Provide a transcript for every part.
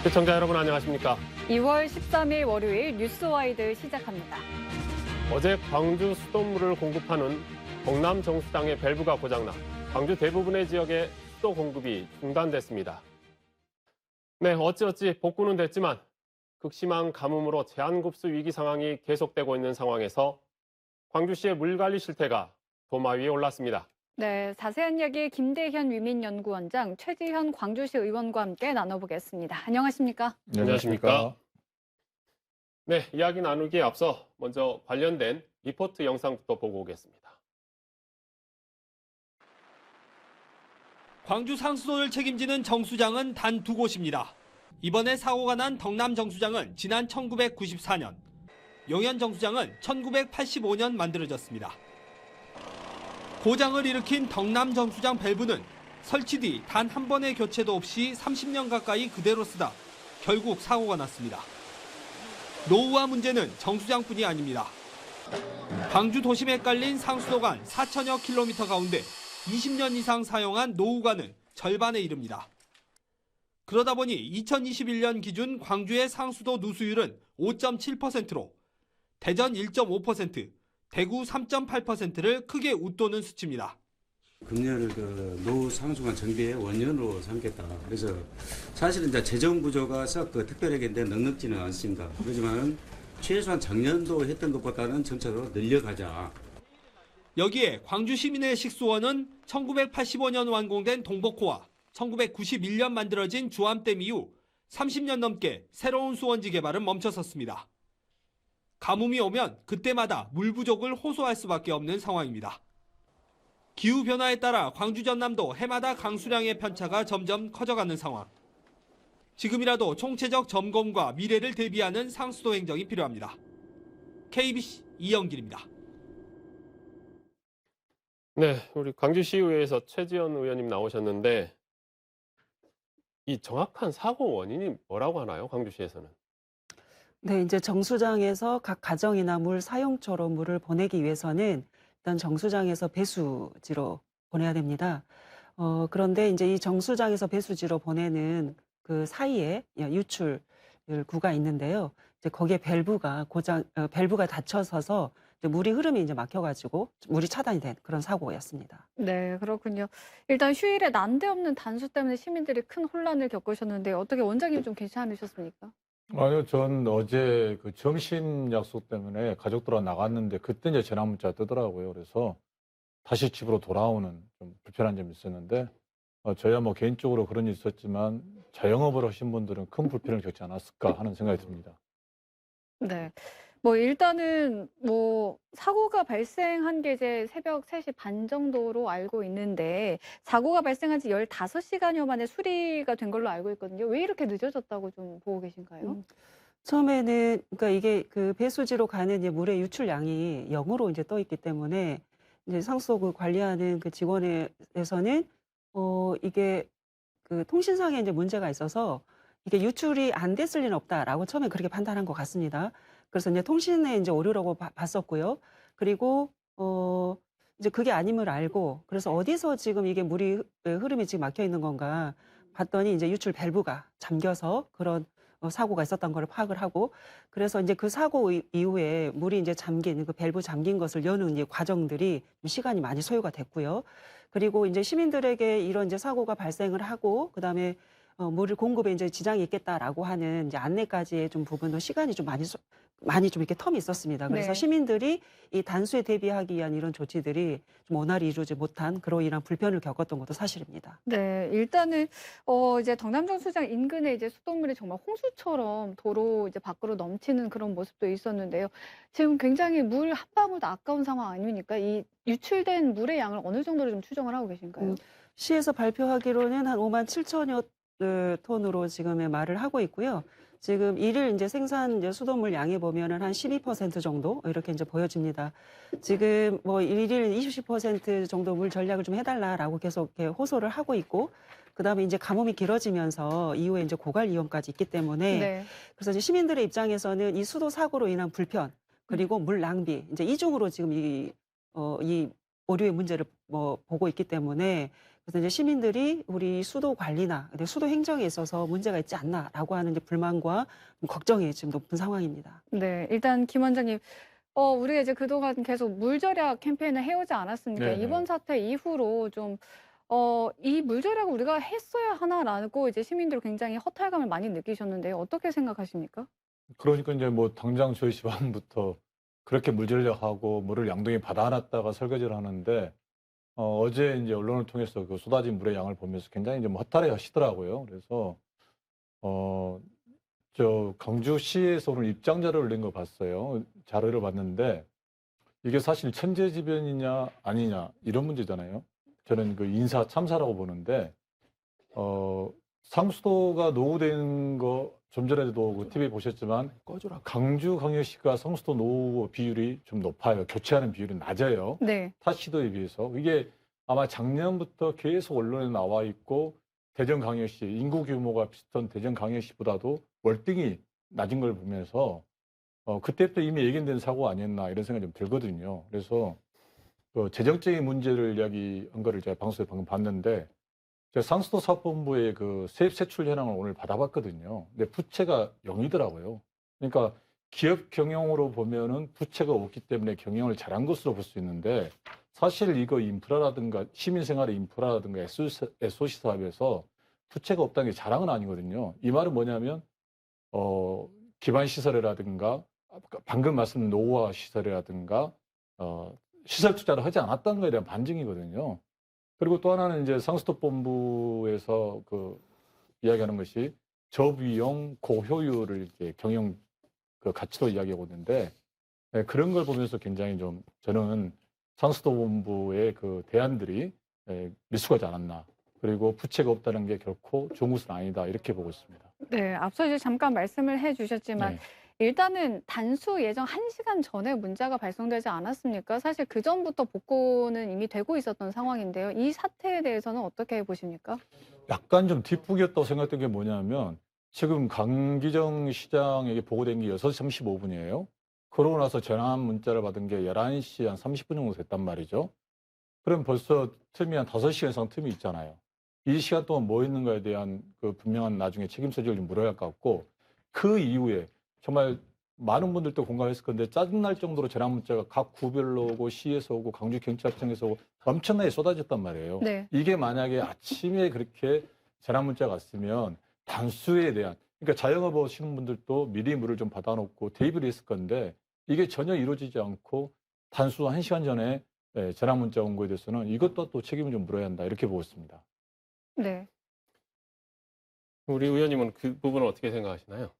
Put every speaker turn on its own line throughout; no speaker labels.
시청자 여러분 안녕하십니까?
2월 13일 월요일 뉴스와이드 시작합니다.
어제 광주 수돗물을 공급하는 경남 정수장의 밸브가 고장나 광주 대부분의 지역에 수도 공급이 중단됐습니다. 네, 어찌어찌 복구는 됐지만 극심한 가뭄으로 제한급수 위기 상황이 계속되고 있는 상황에서 광주시의 물관리 실태가 도마 위에 올랐습니다.
네, 자세한 이야기 김대현 위민연구원장, 최지현 광주시 의원과 함께 나눠보겠습니다. 안녕하십니까?
안녕하십니까? 네, 이야기 나누기에 앞서 먼저 관련된 리포트 영상부터 보고 오겠습니다.
광주 상수도를 책임지는 정수장은 단 두 곳입니다. 이번에 사고가 난 덕남 정수장은 지난 1994년, 용현 정수장은 1985년 만들어졌습니다. 고장을 일으킨 덕남 정수장 밸브는 설치 뒤 단 한 번의 교체도 없이 30년 가까이 그대로 쓰다 결국 사고가 났습니다. 노후화 문제는 정수장뿐이 아닙니다. 광주 도심에 깔린 상수도 간 4천여 킬로미터 가운데 20년 이상 사용한 노후관은 절반에 이릅니다. 그러다 보니 2021년 기준 광주의 상수도 누수율은 5.7%로 대전 1.5%, 대구 3.8%를 크게 웃도는 수치입니다.
금년을 노후 상수관 정비의 원년으로 삼겠다. 그래서 사실은 이제 재정 구조가 썩 특별하게 넉넉지는 않습니다. 그렇지만 최소한 작년도 했던 것보다는 점차로 늘려가자.
여기에 광주 시민의 식수원은 1985년 완공된 동복호와 1991년 만들어진 주암댐 이후 30년 넘게 새로운 수원지 개발은 멈춰섰습니다. 가뭄이 오면 그때마다 물 부족을 호소할 수밖에 없는 상황입니다. 기후변화에 따라 광주 전남도 해마다 강수량의 편차가 점점 커져가는 상황. 지금이라도 총체적 점검과 미래를 대비하는 상수도 행정이 필요합니다. KBC 이영길입니다.
네, 우리 광주시의회에서 최지현 의원님 나오셨는데 이 정확한 사고 원인이 뭐라고 하나요? 광주시에서는?
네, 이제 정수장에서 각 가정이나 물 사용처로 물을 보내기 위해서는 일단 정수장에서 배수지로 보내야 됩니다. 그런데 이제 이 정수장에서 배수지로 보내는 그 사이에 유출구가 있는데요. 이제 거기에 밸브가 닫혀서서 이제 물이 흐름이 이제 막혀가지고 물이 차단이 된 그런 사고였습니다.
네, 그렇군요. 일단 휴일에 난데없는 단수 때문에 시민들이 큰 혼란을 겪으셨는데 어떻게 원장님 좀 괜찮으셨습니까?
아니요, 전 어제 그 점심 약속 때문에 가족들하고 나갔는데 그때 이제 전화 문자 뜨더라고요. 그래서 다시 집으로 돌아오는 좀 불편한 점이 있었는데 저야 뭐 개인적으로 그런 일이 있었지만 자영업을 하신 분들은 큰 불편을 겪지 않았을까 하는 생각이 듭니다.
네. 뭐 일단은 뭐 사고가 발생한 게 이제 새벽 3시 반 정도로 알고 있는데 사고가 발생한 지 15시간여 만에 수리가 된 걸로 알고 있거든요. 왜 이렇게 늦어졌다고 좀 보고 계신가요?
처음에는 그러니까 이게 그 배수지로 가는 이제 물의 유출량이 0으로 이제 떠 있기 때문에 이제 상수도 그 관리하는 그 직원에서는 이게 그 통신상에 이제 문제가 있어서 이게 유출이 안 됐을 리는 없다라고 처음에 그렇게 판단한 것 같습니다. 그래서 이제 통신에 이제 오류라고 봤었고요. 그리고 이제 그게 아님을 알고 그래서 어디서 지금 이게 물이 흐름이 지금 막혀 있는 건가 봤더니 이제 유출 밸브가 잠겨서 그런 사고가 있었던 걸 파악을 하고 그래서 이제 그 사고 이후에 물이 이제 잠긴 그 밸브 잠긴 것을 여는 이제 과정들이 좀 시간이 많이 소요가 됐고요. 그리고 이제 시민들에게 이런 이제 사고가 발생을 하고 그다음에 물을 공급에 이제 지장이 있겠다라고 하는 이제 안내까지의 좀 부분도 시간이 좀 많이 좀 이렇게 텀이 있었습니다. 그래서
네.
시민들이 이 단수에 대비하기 위한 이런 조치들이 좀 원활히 이루어지지 못한 그로 인한 불편을 겪었던 것도 사실입니다.
네, 일단은 이제 덕남정수장 인근에 이제 수돗물이 정말 홍수처럼 도로 이제 밖으로 넘치는 그런 모습도 있었는데요. 지금 굉장히 물 한 방울도 아까운 상황 아닙니까? 이 유출된 물의 양을 어느 정도로 좀 추정을 하고 계신가요?
시에서 발표하기로는 한 5만 7천여 톤으로 지금의 말을 하고 있고요. 지금 일일 이제 생산 이제 수돗물 양에 보면은 한 12% 정도 이렇게 이제 보여집니다. 지금 뭐 일일 20% 정도 물 전략을 좀 해달라라고 계속 이렇게 호소를 하고 있고, 그다음에 이제 가뭄이 길어지면서 이후에 이제 고갈 위험까지 있기 때문에
네.
그래서 이제 시민들의 입장에서는 이 수도 사고로 인한 불편 그리고 물 낭비 이제 이중으로 지금 이 오류의 문제를 보고 있기 때문에 그래서 이제 시민들이 우리 수도 관리나 수도 행정에 있어서 문제가 있지 않나라고 하는 이제 불만과 걱정이 지금 높은 상황입니다.
네, 일단 김 원장님, 우리가 이제 그동안 계속 물 절약 캠페인을 해오지 않았습니까?
네네.
이번 사태 이후로 좀, 이 물 절약을 우리가 했어야 하나라고 이제 시민들 굉장히 허탈감을 많이 느끼셨는데요. 어떻게 생각하십니까?
그러니까 이제 뭐 당장 저희 집안부터 그렇게 물 전력하고 물을 양동이에 받아놨다가 설거지를 하는데 어제 이제 언론을 통해서 그 쏟아진 물의 양을 보면서 굉장히 좀 허탈해 하시더라고요. 그래서 저 강주시에서 오늘 입장 자료를 올린 거 봤어요. 자료를 봤는데 이게 사실 천재지변이냐 아니냐 이런 문제잖아요. 저는 그 인사 참사라고 보는데 상수도가 노후된 거 좀 전에도 그 TV 보셨지만 강주광역시가 상수도 노후 비율이 좀 높아요. 교체하는 비율이 낮아요.
네.
타 시도에 비해서. 이게 아마 작년부터 계속 언론에 나와 있고 대전광역시 인구 규모가 비슷한 대전광역시보다도 월등히 낮은 걸 보면서 그때부터 이미 예견된 사고 아니었나 이런 생각이 좀 들거든요. 그래서 그 재정적인 문제를 이야기한 거를 제가 방송에 방금 봤는데 제가 상수도 사업본부의 그 세입 세출 현황을 오늘 받아봤거든요. 근데 부채가 0이더라고요. 그러니까 기업 경영으로 보면은 부채가 없기 때문에 경영을 잘한 것으로 볼 수 있는데 사실 이거 인프라라든가 시민생활의 인프라라든가 SOC 사업에서 부채가 없다는 게 자랑은 아니거든요. 이 말은 뭐냐면 기반 시설이라든가 방금 말씀 노후화 시설이라든가 시설 투자를 하지 않았다는 것에 대한 반증이거든요. 그리고 또 하나는 이제 상수도 본부에서 그 이야기하는 것이 저비용 고효율을 이렇게 경영 그 가치로 이야기하고 있는데 그런 걸 보면서 굉장히 좀 저는 상수도 본부의 그 대안들이 미숙하지 않았나. 그리고 부채가 없다는 게 결코 좋은 것은 아니다. 이렇게 보고 있습니다.
네, 앞서 이제 잠깐 말씀을 해주셨지만
네.
일단은 단수 예정 1시간 전에 문제가 발생되지 않았습니까? 사실 그 전부터 복구는 이미 되고 있었던 상황인데요. 이 사태에 대해서는 어떻게 보십니까?
약간 좀 뒷북이었다고 생각했던 게 뭐냐면 지금 강기정 시장에게 보고된 게 6시 35분이에요. 그러고 나서 전화 문자를 받은 게 11시 한 30분 정도 됐단 말이죠. 그럼 벌써 틈이 한 5시간 이상 틈이 있잖아요. 이 시간 동안 뭐 했는가에 대한 그 분명한 나중에 책임 소지를 좀 물어야 할 것 같고 그 이후에 정말 많은 분들도 공감했을 건데 짜증날 정도로 전화 문자가 각 구별로 오고 시에서 오고 강주경찰청에서 오고 엄청나게 쏟아졌단 말이에요.
네.
이게 만약에 아침에 그렇게 전화 문자가 왔으면 단수에 대한 그러니까 자영업 하시는 분들도 미리 물을 좀 받아놓고 대입을 했을 건데 이게 전혀 이루어지지 않고 단수 1시간 전에 전화 문자 온 거에 대해서는 이것도 또 책임을 좀 물어야 한다 이렇게 보고 있습니다.
네.
우리 의원님은 그 부분을 어떻게 생각하시나요?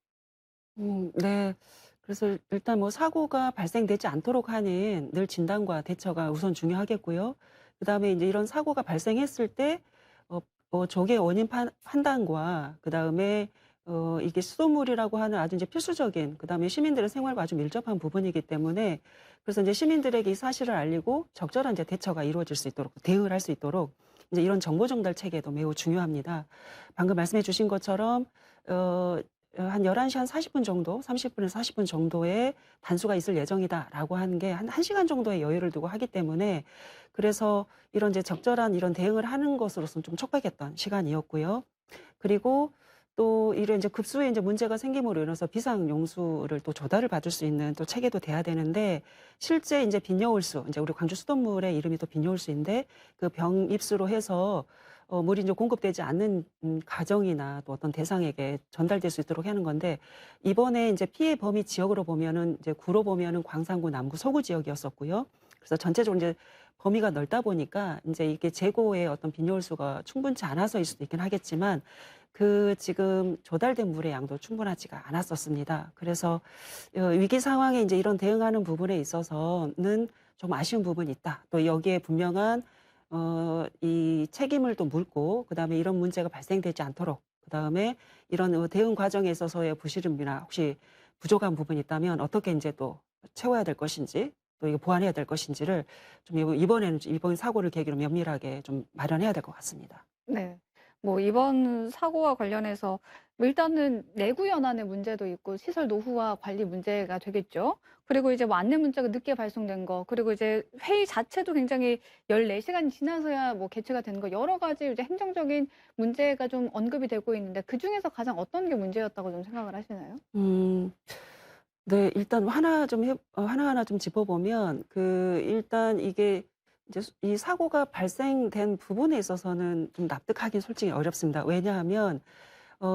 네. 그래서 일단 뭐 사고가 발생되지 않도록 하는 늘 진단과 대처가 우선 중요하겠고요. 그다음에 이제 이런 사고가 발생했을 때 조기의 원인 판단과 그다음에 이게 수돗물이라고 하는 아주 이제 필수적인 그다음에 시민들의 생활과 아주 밀접한 부분이기 때문에 그래서 이제 시민들에게 이 사실을 알리고 적절한 이제 대처가 이루어질 수 있도록 대응을 할 수 있도록 이제 이런 정보 전달 체계도 매우 중요합니다. 방금 말씀해 주신 것처럼 한 11시 한 40분 정도, 30분에서 40분 정도의 단수가 있을 예정이다라고 하는 게 한 1시간 정도의 여유를 두고 하기 때문에 그래서 이런 이제 적절한 이런 대응을 하는 것으로서는 좀 촉박했던 시간이었고요. 그리고 또 이런 이제 급수에 이제 문제가 생김으로 인해서 비상 용수를 또 조달을 받을 수 있는 또 체계도 돼야 되는데 실제 이제 빈여울수, 이제 우리 광주 수돗물의 이름이 또 빈여울수인데 그 병 입수로 해서 물이 이제 공급되지 않는 가정이나 또 어떤 대상에게 전달될 수 있도록 하는 건데 이번에 이제 피해 범위 지역으로 보면은 이제 구로 보면은 광산구, 남구, 서구 지역이었었고요. 그래서 전체적으로 이제 범위가 넓다 보니까 이제 이게 재고의 어떤 빈여울수가 충분치 않아서일 수도 있긴 하겠지만 그 지금 조달된 물의 양도 충분하지가 않았었습니다. 그래서 위기 상황에 이제 이런 대응하는 부분에 있어서는 좀 아쉬운 부분이 있다. 또 여기에 분명한 이 책임을 또 묻고 그다음에 이런 문제가 발생되지 않도록 그다음에 이런 대응 과정에 있어서의 부실함이나 혹시 부족한 부분이 있다면 어떻게 이제 또 채워야 될 것인지 또 이거 보완해야 될 것인지를 좀 이번에는 이번 사고를 계기로 면밀하게 좀 마련해야 될 것 같습니다.
네. 뭐 이번 사고와 관련해서 일단은 내구 연한의 문제도 있고 시설 노후화 관리 문제가 되겠죠. 그리고 이제 뭐 안내 문자가 늦게 발송된 거, 그리고 이제 회의 자체도 굉장히 14시간이 지나서야 뭐 개최가 되는 거, 여러 가지 이제 행정적인 문제가 좀 언급이 되고 있는데 그중에서 가장 어떤 게 문제였다고 좀 생각을 하시나요?
음. 네. 일단 하나하나 좀 짚어보면 일단 이게 이제 이 사고가 발생된 부분에 있어서는 좀 납득하기 솔직히 어렵습니다. 왜냐하면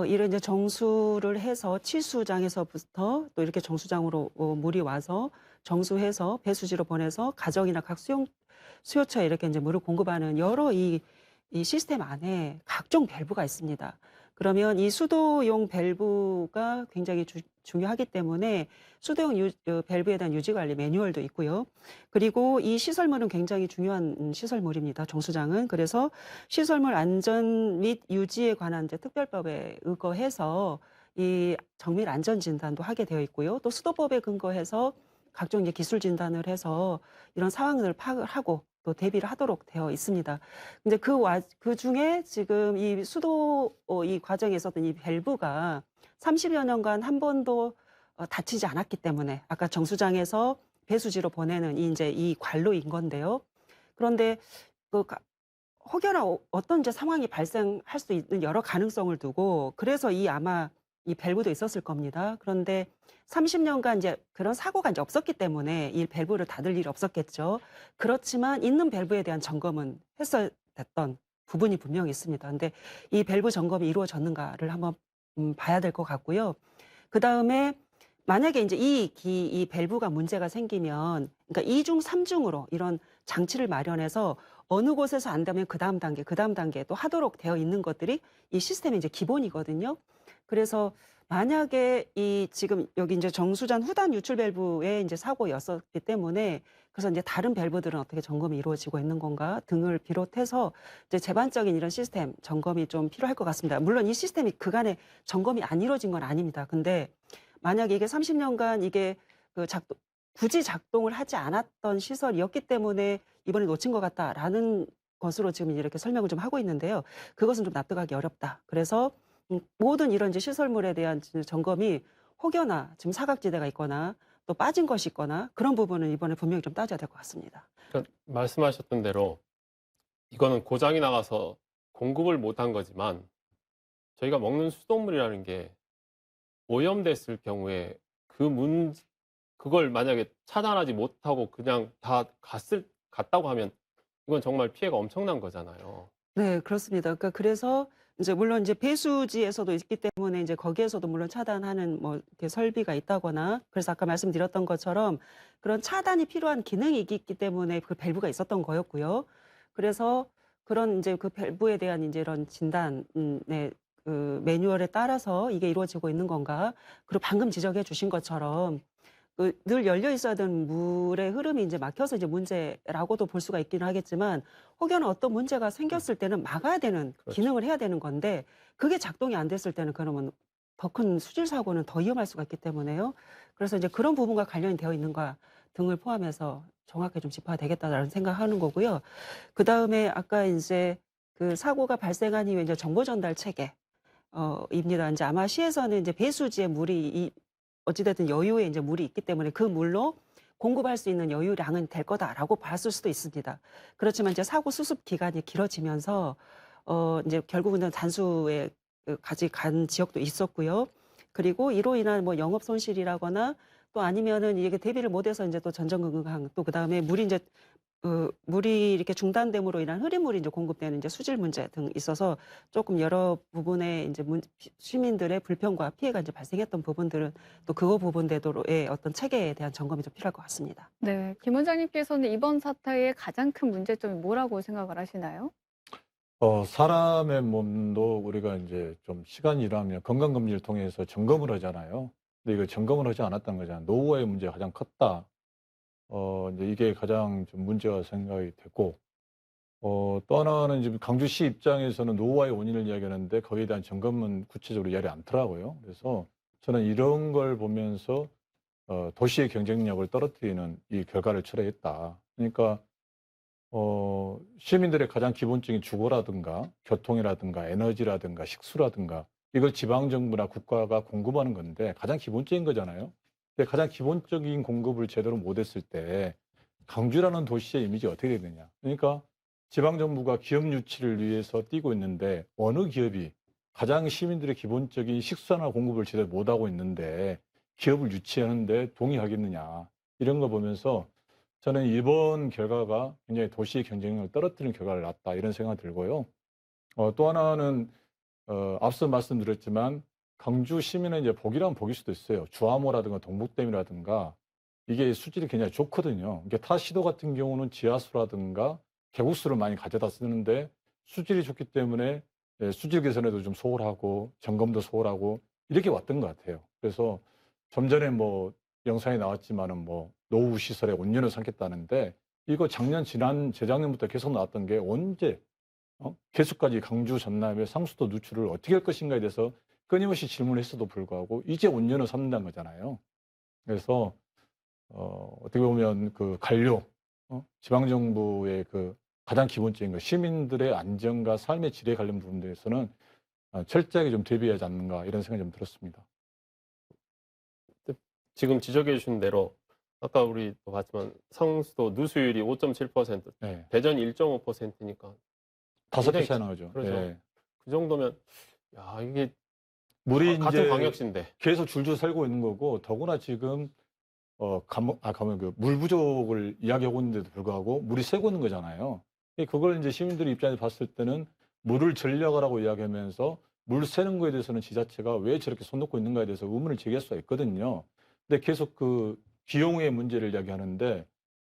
이런 이제 정수를 해서 치수장에서부터 또 이렇게 정수장으로 물이 와서 정수해서 배수지로 보내서 가정이나 각 수요처에 이렇게 이제 물을 공급하는 여러 이 시스템 안에 각종 밸브가 있습니다. 그러면 이 수도용 밸브가 굉장히 중요하기 때문에 수도용 밸브에 대한 유지 관리 매뉴얼도 있고요. 그리고 이 시설물은 굉장히 중요한 시설물입니다. 정수장은. 그래서 시설물 안전 및 유지에 관한 이제 특별법에 의거해서 이 정밀 안전 진단도 하게 되어 있고요. 또 수도법에 근거해서 각종 이제 기술 진단을 해서 이런 상황을 파악을 하고 또 대비를 하도록 되어 있습니다. 근데 그 중에 지금 이 이 과정에 있었던 이 밸브가 30여 년간 한 번도 닫히지 않았기 때문에 아까 정수장에서 배수지로 보내는 이제 이 관로인 건데요. 그런데 그 혹여나 어떤 이제 상황이 발생할 수 있는 여러 가능성을 두고 그래서 아마 이 밸브도 있었을 겁니다. 그런데 30년간 이제 그런 사고가 이제 없었기 때문에 이 밸브를 닫을 일이 없었겠죠. 그렇지만 있는 밸브에 대한 점검은 했어야 됐던 부분이 분명히 있습니다. 근데 이 밸브 점검이 이루어졌는가를 한번 봐야 될 것 같고요. 그다음에 만약에 이제 이 밸브가 문제가 생기면 그러니까 2중, 3중으로 이런 장치를 마련해서 어느 곳에서 안 되면 그다음 단계 또 하도록 되어 있는 것들이 이 시스템의 이제 기본이거든요. 그래서 만약에 지금 여기 이제 정수전 후단 유출 밸브에 이제 사고였었기 때문에 그래서 이제 다른 밸브들은 어떻게 점검이 이루어지고 있는 건가 등을 비롯해서 이제 제반적인 이런 시스템 점검이 좀 필요할 것 같습니다. 물론 이 시스템이 그간에 점검이 안 이루어진 건 아닙니다. 근데 만약에 이게 30년간 이게 굳이 작동을 하지 않았던 시설이었기 때문에 이번에 놓친 것 같다라는 것으로 지금 이렇게 설명을 좀 하고 있는데요. 그것은 좀 납득하기 어렵다. 그래서 모든 이런 이제 시설물에 대한 점검이 혹여나 지금 사각지대가 있거나 또 빠진 것이 있거나 그런 부분은 이번에 분명히 좀 따져야 될 것 같습니다.
그러니까 말씀하셨던 대로 이거는 고장이 나가서 공급을 못한 거지만 저희가 먹는 수돗물이라는 게 오염됐을 경우에 그걸 만약에 차단하지 못하고 그냥 다 갔다고 하면 이건 정말 피해가 엄청난 거잖아요.
네, 그렇습니다. 그러니까 그래서 이제 물론 이제 배수지에서도 있기 때문에 이제 거기에서도 물론 차단하는 뭐 이렇게 설비가 있다거나 그래서 아까 말씀드렸던 것처럼 그런 차단이 필요한 기능이 있기 때문에 그 밸브가 있었던 거였고요. 그래서 그런 이제 그 밸브에 대한 이제 이런 진단의 그 매뉴얼에 따라서 이게 이루어지고 있는 건가? 그리고 방금 지적해 주신 것처럼 늘 열려 있어야 되는 물의 흐름이 이제 막혀서 이제 문제라고도 볼 수가 있기는 하겠지만 혹여나 어떤 문제가 생겼을 때는 막아야 되는
그렇죠.
기능을 해야 되는 건데 그게 작동이 안 됐을 때는 그러면 더 큰 수질 사고는 더 위험할 수가 있기 때문에요. 그래서 이제 그런 부분과 관련이 되어 있는가 등을 포함해서 정확하게 좀 짚어야 되겠다라는 생각하는 거고요. 그다음에 아까 이제 그 사고가 발생한 이후에 이제 정보 전달 체계 입니다. 이제 아마 시에서는 이제 배수지에 물이 어찌됐든 여유의 이제 물이 있기 때문에 그 물로 공급할 수 있는 여유량은 될 거다라고 봤을 수도 있습니다. 그렇지만 이제 사고 수습 기간이 길어지면서 이제 결국은 단수에 까지 간 지역도 있었고요. 그리고 이로 인한 뭐 영업 손실이라거나 또 아니면은 이게 대비를 못해서 이제 또 전전긍긍한 또 그다음에 물이 이렇게 중단됨으로 인한 흐린물이 이제 공급되는 이제 수질 문제 등 있어서 조금 여러 부분에 이제 시민들의 불편과 피해가 이제 발생했던 부분들은 또 그거 부분대로의 어떤 체계에 대한 점검이 좀 필요할 것 같습니다.
네. 김 원장님께서는 이번 사태의 가장 큰 문제점이 뭐라고 생각을 하시나요?
사람의 몸도 우리가 이제 좀 시간이 지나면 건강검진을 통해서 점검을 하잖아요. 근데 이거 점검을 하지 않았던 거잖아요. 노후화의 문제가 가장 컸다. 이제 이게 가장 좀 문제가 생각이 됐고, 또 하나는 지금 강주시 입장에서는 노후화의 원인을 이야기하는데 거기에 대한 점검은 구체적으로 이야기 않더라고요. 그래서 저는 이런 걸 보면서 도시의 경쟁력을 떨어뜨리는 이 결과를 초래했다. 그러니까 시민들의 가장 기본적인 주거라든가 교통이라든가 에너지라든가 식수라든가 이걸 지방정부나 국가가 공급하는 건데 가장 기본적인 거잖아요. 근데 가장 기본적인 공급을 제대로 못했을 때 강주라는 도시의 이미지가 어떻게 되느냐. 그러니까 지방정부가 기업 유치를 위해서 뛰고 있는데 어느 기업이 가장 시민들의 기본적인 식수나 공급을 제대로 못하고 있는데 기업을 유치하는데 동의하겠느냐. 이런 거 보면서 저는 이번 결과가 굉장히 도시의 경쟁력을 떨어뜨리는 결과를 낳았다 이런 생각이 들고요. 또 하나는 앞서 말씀드렸지만 강주 시민은 이제 복이라면 복일 수도 있어요. 주암호라든가 동북댐이라든가 이게 수질이 굉장히 좋거든요. 이게 타 시도 같은 경우는 지하수라든가 계곡수를 많이 가져다 쓰는데 수질이 좋기 때문에 수질 개선에도 좀 소홀하고 점검도 소홀하고 이렇게 왔던 것 같아요. 그래서 좀 전에 뭐 영상에 나왔지만은 뭐 노후 시설에 온년을 삼겠다는데 이거 작년 재작년부터 계속 나왔던 게 언제 계속까지 강주 전남의 상수도 누출을 어떻게 할 것인가에 대해서 끊임없이 질문을 했어도 불구하고 이제 온년을 삼는다는 거잖아요. 그래서 어떻게 보면 그 관료 지방정부의 그 가장 기본적인 거 시민들의 안전과 삶의 질에 관련 부분들에서는 철저하게 좀 대비하지 않는가 이런 생각이 좀 들었습니다.
지금 지적해 주신 대로 아까 우리 봤지만 상수도 누수율이 5.7%,
네.
대전 1.5%니까
5배 차이 나죠.
그렇죠.
네.
그 정도면 야 이게
물이
같은
이제
광역시인데
계속 줄줄 살고 있는 거고 더구나 지금 그 물 부족을 이야기하고 있는데도 불구하고 물이 새고 있는 거잖아요. 그걸 이제 시민들의 입장에서 봤을 때는 물을 전략하라고 이야기하면서 물 새는 거에 대해서는 지자체가 왜 저렇게 손 놓고 있는가에 대해서 의문을 제기할 수가 있거든요. 근데 계속 그 비용의 문제를 이야기하는데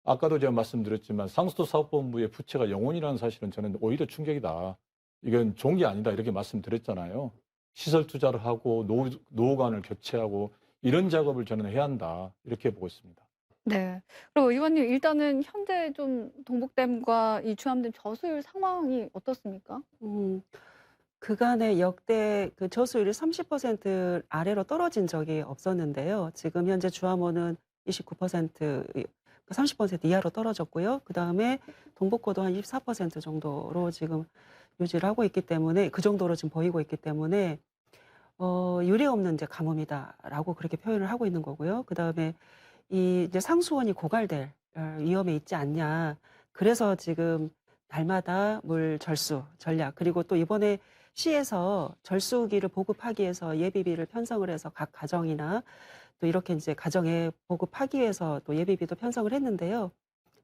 아까도 제가 말씀드렸지만 상수도 사업본부의 부채가 영원이라는 사실은 저는 오히려 충격이다. 이건 좋은 게 아니다 이렇게 말씀드렸잖아요. 시설 투자를 하고 노후관을 교체하고 이런 작업을 저는 해야 한다 이렇게 보고 있습니다.
네. 그리고 의원님 일단은 현재 좀 동북댐과 이 주암댐 저수율 상황이 어떻습니까?
그간의 역대 그 저수율이 30% 아래로 떨어진 적이 없었는데요. 지금 현재 주암호는 29%, 30% 이하로 떨어졌고요. 그다음에 동북호도 한 24% 정도로 지금 유지를 하고 있기 때문에 그 정도로 지금 보이고 있기 때문에 유례 없는 이제 가뭄이다라고 그렇게 표현을 하고 있는 거고요. 그다음에 이 이제 상수원이 고갈될 위험에 있지 않냐. 그래서 지금 날마다 물 절수 전략 그리고 또 이번에 시에서 절수기를 보급하기 위해서 예비비를 편성을 해서 각 가정이나 또 이렇게 이제 가정에 보급하기 위해서 또 예비비도 편성을 했는데요.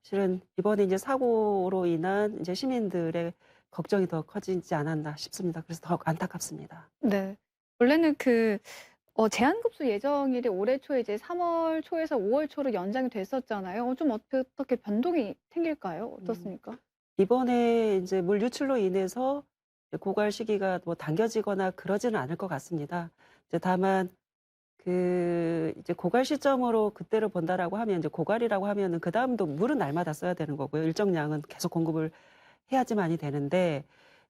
실은 이번에 이제 사고로 인한 이제 시민들의 걱정이 더 커지지 않았나 싶습니다. 그래서 더 안타깝습니다.
네. 원래는 그 제한급수 예정일이 올해 초에 이제 3월 초에서 5월 초로 연장이 됐었잖아요. 좀 어떻게 변동이 생길까요? 어떻습니까?
이번에 이제 물 유출로 인해서 고갈 시기가 뭐 당겨지거나 그러지는 않을 것 같습니다. 이제 다만 그 이제 고갈 시점으로 그때를 본다라고 하면 이제 고갈이라고 하면은 그 다음도 물은 날마다 써야 되는 거고요. 일정량은 계속 공급을 해야지만이 되는데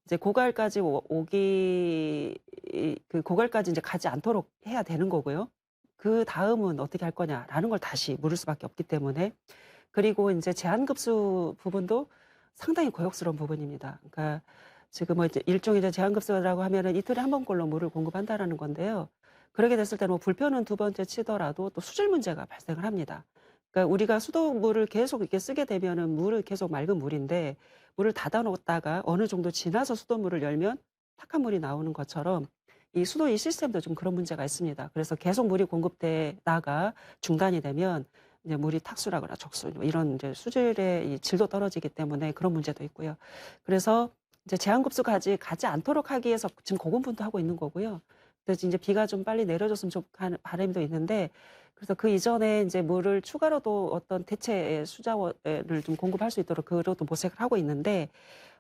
이제 고갈까지 그 고갈까지 이제 가지 않도록 해야 되는 거고요. 그 다음은 어떻게 할 거냐라는 걸 다시 물을 수밖에 없기 때문에 그리고 이제 제한급수 부분도 상당히 고역스러운 부분입니다. 그러니까 지금 뭐 이제 일종의 이제 제한급수라고 하면은 이틀에 한 번꼴로 물을 공급한다라는 건데요. 그렇게 됐을 때는 뭐 불편은 두 번째 치더라도 또 수질 문제가 발생을 합니다. 그러니까 우리가 수돗물을 계속 이렇게 쓰게 되면은 물은 계속 맑은 물인데 물을 닫아놓다가 어느 정도 지나서 수돗물을 열면 탁한 물이 나오는 것처럼 이 수도 이 시스템도 좀 그런 문제가 있습니다. 그래서 계속 물이 공급되다가 중단이 되면 이제 물이 탁수라거나 적수 이런 이제 수질의 이 질도 떨어지기 때문에 그런 문제도 있고요. 그래서 이제 제한급수까지 가지 않도록 하기 위해서 지금 고군분투 하고 있는 거고요. 그래서 이제 비가 좀 빨리 내려줬으면 좋겠는 바람도 있는데 그래서 그 이전에 이제 물을 추가로도 어떤 대체 수자원을 좀 공급할 수 있도록 그것도 모색을 하고 있는데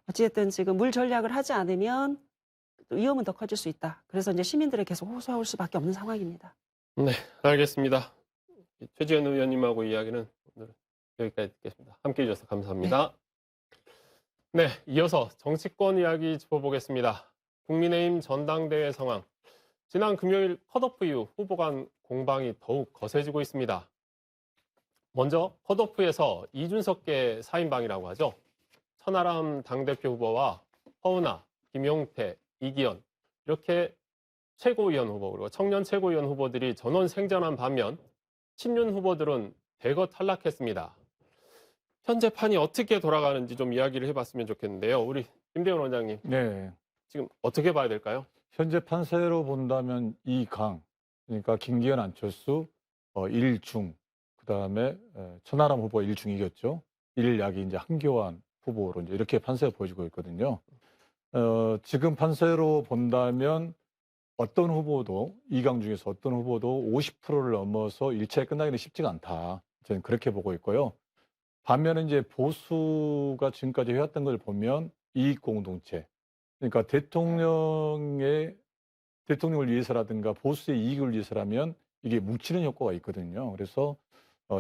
어찌됐든 지금 물 전략을 하지 않으면 위험은 더 커질 수 있다. 그래서 이제 시민들이 계속 호소할 수밖에 없는 상황입니다.
네, 알겠습니다. 최지현 의원님하고 이야기는 오늘 여기까지 듣겠습니다. 함께해 주셔서 감사합니다. 네, 이어서 정치권 이야기 짚어보겠습니다. 국민의힘 전당대회 상황. 지난 금요일 컷오프 이후 후보 간 공방이 더욱 거세지고 있습니다. 먼저 컷오프에서 이준석계 사인방이라고 하죠. 천하람 당대표 후보와 허은하, 김용태, 이기현 이렇게 최고위원 후보 그리고 청년 최고위원 후보들이 전원 생존한 반면 친윤 후보들은 대거 탈락했습니다. 현재 판이 어떻게 돌아가는지 좀 이야기를 해봤으면 좋겠는데요. 우리 김대원 원장님
네.
지금 어떻게 봐야 될까요?
현재 판세로 본다면 이강, 그러니까 김기현, 안철수, 일중, 그다음에 천하람 후보 일중 이겼죠. 일약이 이제 한교안 후보로 이제 이렇게 판세가 보여지고 있거든요. 지금 판세로 본다면 어떤 후보도 이강 중에서 어떤 후보도 50%를 넘어서 1차에 끝나기는 쉽지가 않다. 저는 그렇게 보고 있고요. 반면에 이제 보수가 지금까지 해왔던 걸 보면 이익 공동체, 그러니까 대통령을 위해서라든가 보수의 이익을 위해서라면 이게 뭉치는 효과가 있거든요. 그래서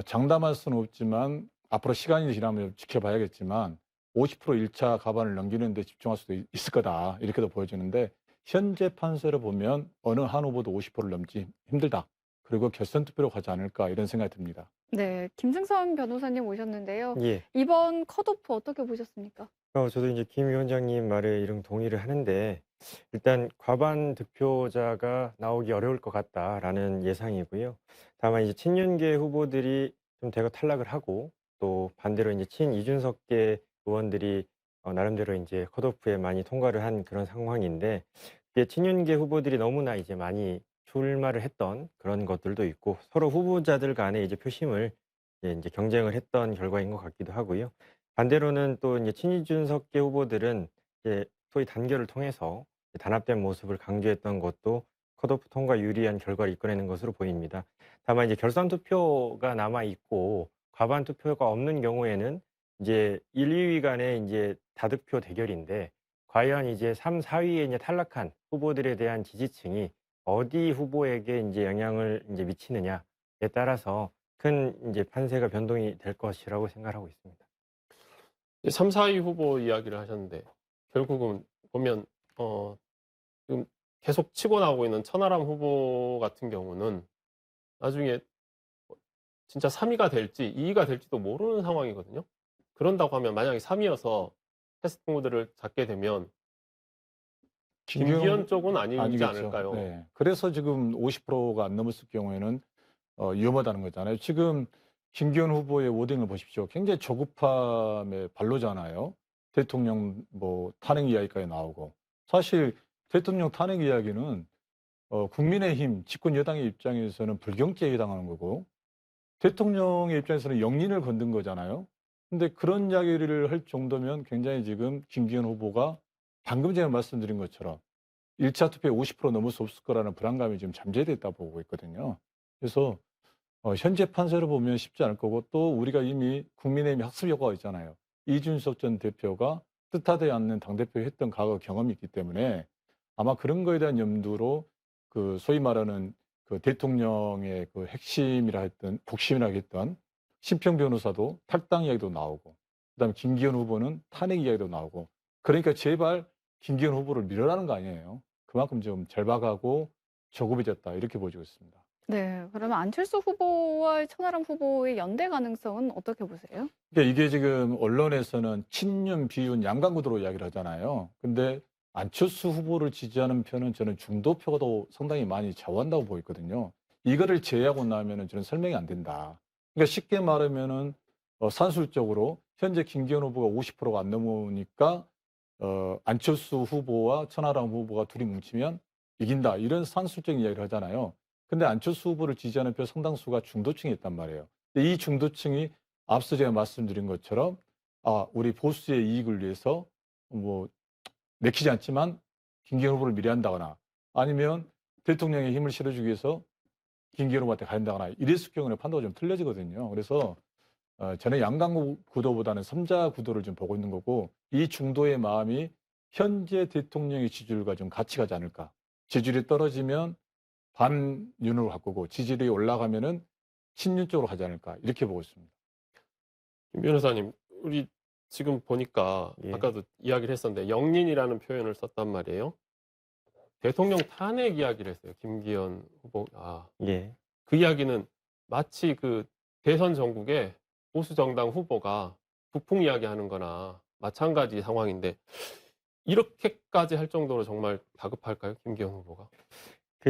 장담할 수는 없지만 앞으로 시간이 지나면 지켜봐야겠지만 50% 1차 가반을 넘기는 데 집중할 수도 있을 거다. 이렇게도 보여지는데 현재 판세를 보면 어느 한 후보도 50%를 넘지 힘들다. 그리고 결선 투표로 가지 않을까 이런 생각이 듭니다.
네, 김승선 변호사님 오셨는데요.
예.
이번 컷오프 어떻게 보셨습니까?
저도 이제 김 위원장님 말에 이런 동의를 하는데 일단 과반 득표자가 나오기 어려울 것 같다라는 예상이고요. 다만 이제 친윤계 후보들이 좀 대거 탈락을 하고 또 반대로 이제 친 이준석계 의원들이 나름대로 이제 컷오프에 많이 통과를 한 그런 상황인데 이게 친윤계 후보들이 너무나 이제 많이 출마를 했던 그런 것들도 있고 서로 후보자들 간에 이제 표심을 이제 경쟁을 했던 결과인 것 같기도 하고요. 반대로는 또 이제 친이준석계 후보들은 이제 소위 단결을 통해서 단합된 모습을 강조했던 것도 컷오프 통과 유리한 결과를 이끌어내는 것으로 보입니다. 다만 이제 결선 투표가 남아 있고 과반 투표가 없는 경우에는 이제 1, 2위 간의 이제 다득표 대결인데 과연 이제 3, 4위에 이제 탈락한 후보들에 대한 지지층이 어디 후보에게 이제 영향을 이제 미치느냐에 따라서 큰 이제 판세가 변동이 될 것이라고 생각하고 있습니다.
3, 4위 후보 이야기를 하셨는데 결국은 보면 지금 계속 치고 나오고 있는 천하람 후보 같은 경우는 나중에 진짜 3위가 될지 2위가 될지도 모르는 상황이거든요. 그런다고 하면 만약에 3위여서 패스트 모드를 잡게 되면 김기현 쪽은 아니지
아니겠죠.
않을까요?
네. 그래서 지금 50%가 안 넘었을 경우에는 위험하다는 거잖아요. 지금 김기현 후보의 워딩을 보십시오. 굉장히 조급함의 발로잖아요. 대통령 탄핵 이야기까지 나오고. 사실 대통령 탄핵 이야기는 국민의힘 집권 여당의 입장에서는 불경죄에 해당하는 거고 대통령의 입장에서는 영린을 건든 거잖아요. 근데 그런 이야기를 할 정도면 굉장히 지금 김기현 후보가 방금 전에 말씀드린 것처럼 1차 투표에 50% 넘을 수 없을 거라는 불안감이 지금 잠재됐다 보고 있거든요. 그래서 현재 판세로 보면 쉽지 않을 거고 또 우리가 이미 국민의힘 학습 효과가 있잖아요. 이준석 전 대표가 뜻하지 않는 당대표 했던 과거 경험이 있기 때문에 아마 그런 거에 대한 염두로 그 소위 말하는 그 대통령의 그 핵심이라 했던 복심이라 했던 심평 변호사도 탈당 이야기도 나오고 그다음에 김기현 후보는 탄핵 이야기도 나오고 그러니까 제발 김기현 후보를 밀어라는 거 아니에요. 그만큼 좀 절박하고 조급해졌다 이렇게 보여지고 있습니다.
네, 그러면 안철수 후보와 천하람 후보의 연대 가능성은 어떻게 보세요?
그러니까 이게 지금 언론에서는 친윤, 비윤 양강구도로 이야기를 하잖아요. 근데 안철수 후보를 지지하는 편은 저는 중도표가 더 상당히 많이 좌우한다고 보이거든요. 이거를 제외하고 나면은 저는 설명이 안 된다. 그러니까 쉽게 말하면은 산술적으로 현재 김기현 후보가 50%가 안 넘으니까 안철수 후보와 천하람 후보가 둘이 뭉치면 이긴다. 이런 산술적인 이야기를 하잖아요. 근데 안철수 후보를 지지하는 표 상당수가 중도층에 있단 말이에요. 근데 이 중도층이 앞서 제가 말씀드린 것처럼 우리 보수의 이익을 위해서 내키지 않지만 김기현 후보를 미래한다거나 아니면 대통령의 힘을 실어주기 위해서 김기현 후보한테 가린다거나 이랬을 경우는 판도가 좀 틀려지거든요. 그래서 저는 양강 구도보다는 3자 구도를 좀 보고 있는 거고 이 중도의 마음이 현재 대통령의 지지율과 좀 같이 가지 않을까. 지지율이 떨어지면 반윤으로 바꾸고 지지율이 올라가면은 친윤 쪽으로 가지 않을까 이렇게 보고 있습니다.
김 변호사님, 우리 지금 보니까
예.
아까도 이야기를 했었는데 영린이라는 표현을 썼단 말이에요. 대통령 탄핵 이야기를 했어요. 김기현 후보.
예.
그 이야기는 마치 그 대선 전국에 보수 정당 후보가 북풍 이야기하는 거나 마찬가지 상황인데 이렇게까지 할 정도로 정말 다급할까요? 김기현 후보가?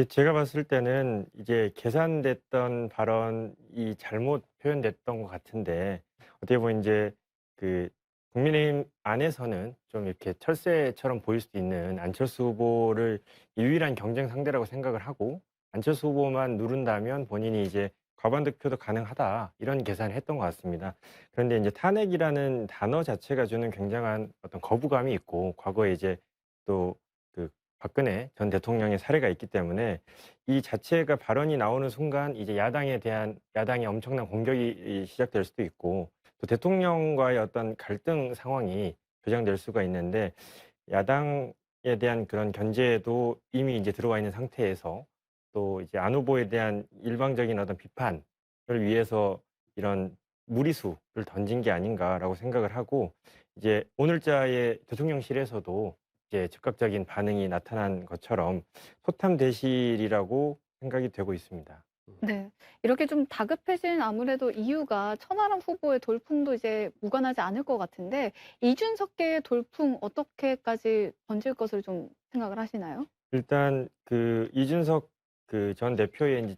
제가 봤을 때는 이제 계산됐던 발언이 잘못 표현됐던 것 같은데 어떻게 보면 이제 그 국민의힘 안에서는 좀 이렇게 철새처럼 보일 수도 있는 안철수 후보를 유일한 경쟁 상대라고 생각을 하고 안철수 후보만 누른다면 본인이 이제 과반 득표도 가능하다 이런 계산을 했던 것 같습니다. 그런데 이제 탄핵이라는 단어 자체가 주는 굉장한 어떤 거부감이 있고 과거에 이제 또 그 박근혜 전 대통령의 사례가 있기 때문에 이 자체가 발언이 나오는 순간 이제 야당의 엄청난 공격이 시작될 수도 있고 또 대통령과의 어떤 갈등 상황이 조장될 수가 있는데 야당에 대한 그런 견제도 이미 이제 들어와 있는 상태에서 또 이제 안 후보에 대한 일방적인 어떤 비판을 위해서 이런 무리수를 던진 게 아닌가라고 생각을 하고 이제 오늘자의 대통령실에서도 이제 즉각적인 반응이 나타난 것처럼 소탐대실이라고 생각이 되고 있습니다.
네. 이렇게 좀 다급해진 아무래도 이유가 천하람 후보의 돌풍도 이제 무관하지 않을 것 같은데 이준석계의 돌풍 어떻게까지 번질 것을 좀 생각을 하시나요?
일단 이준석 전 대표의 이제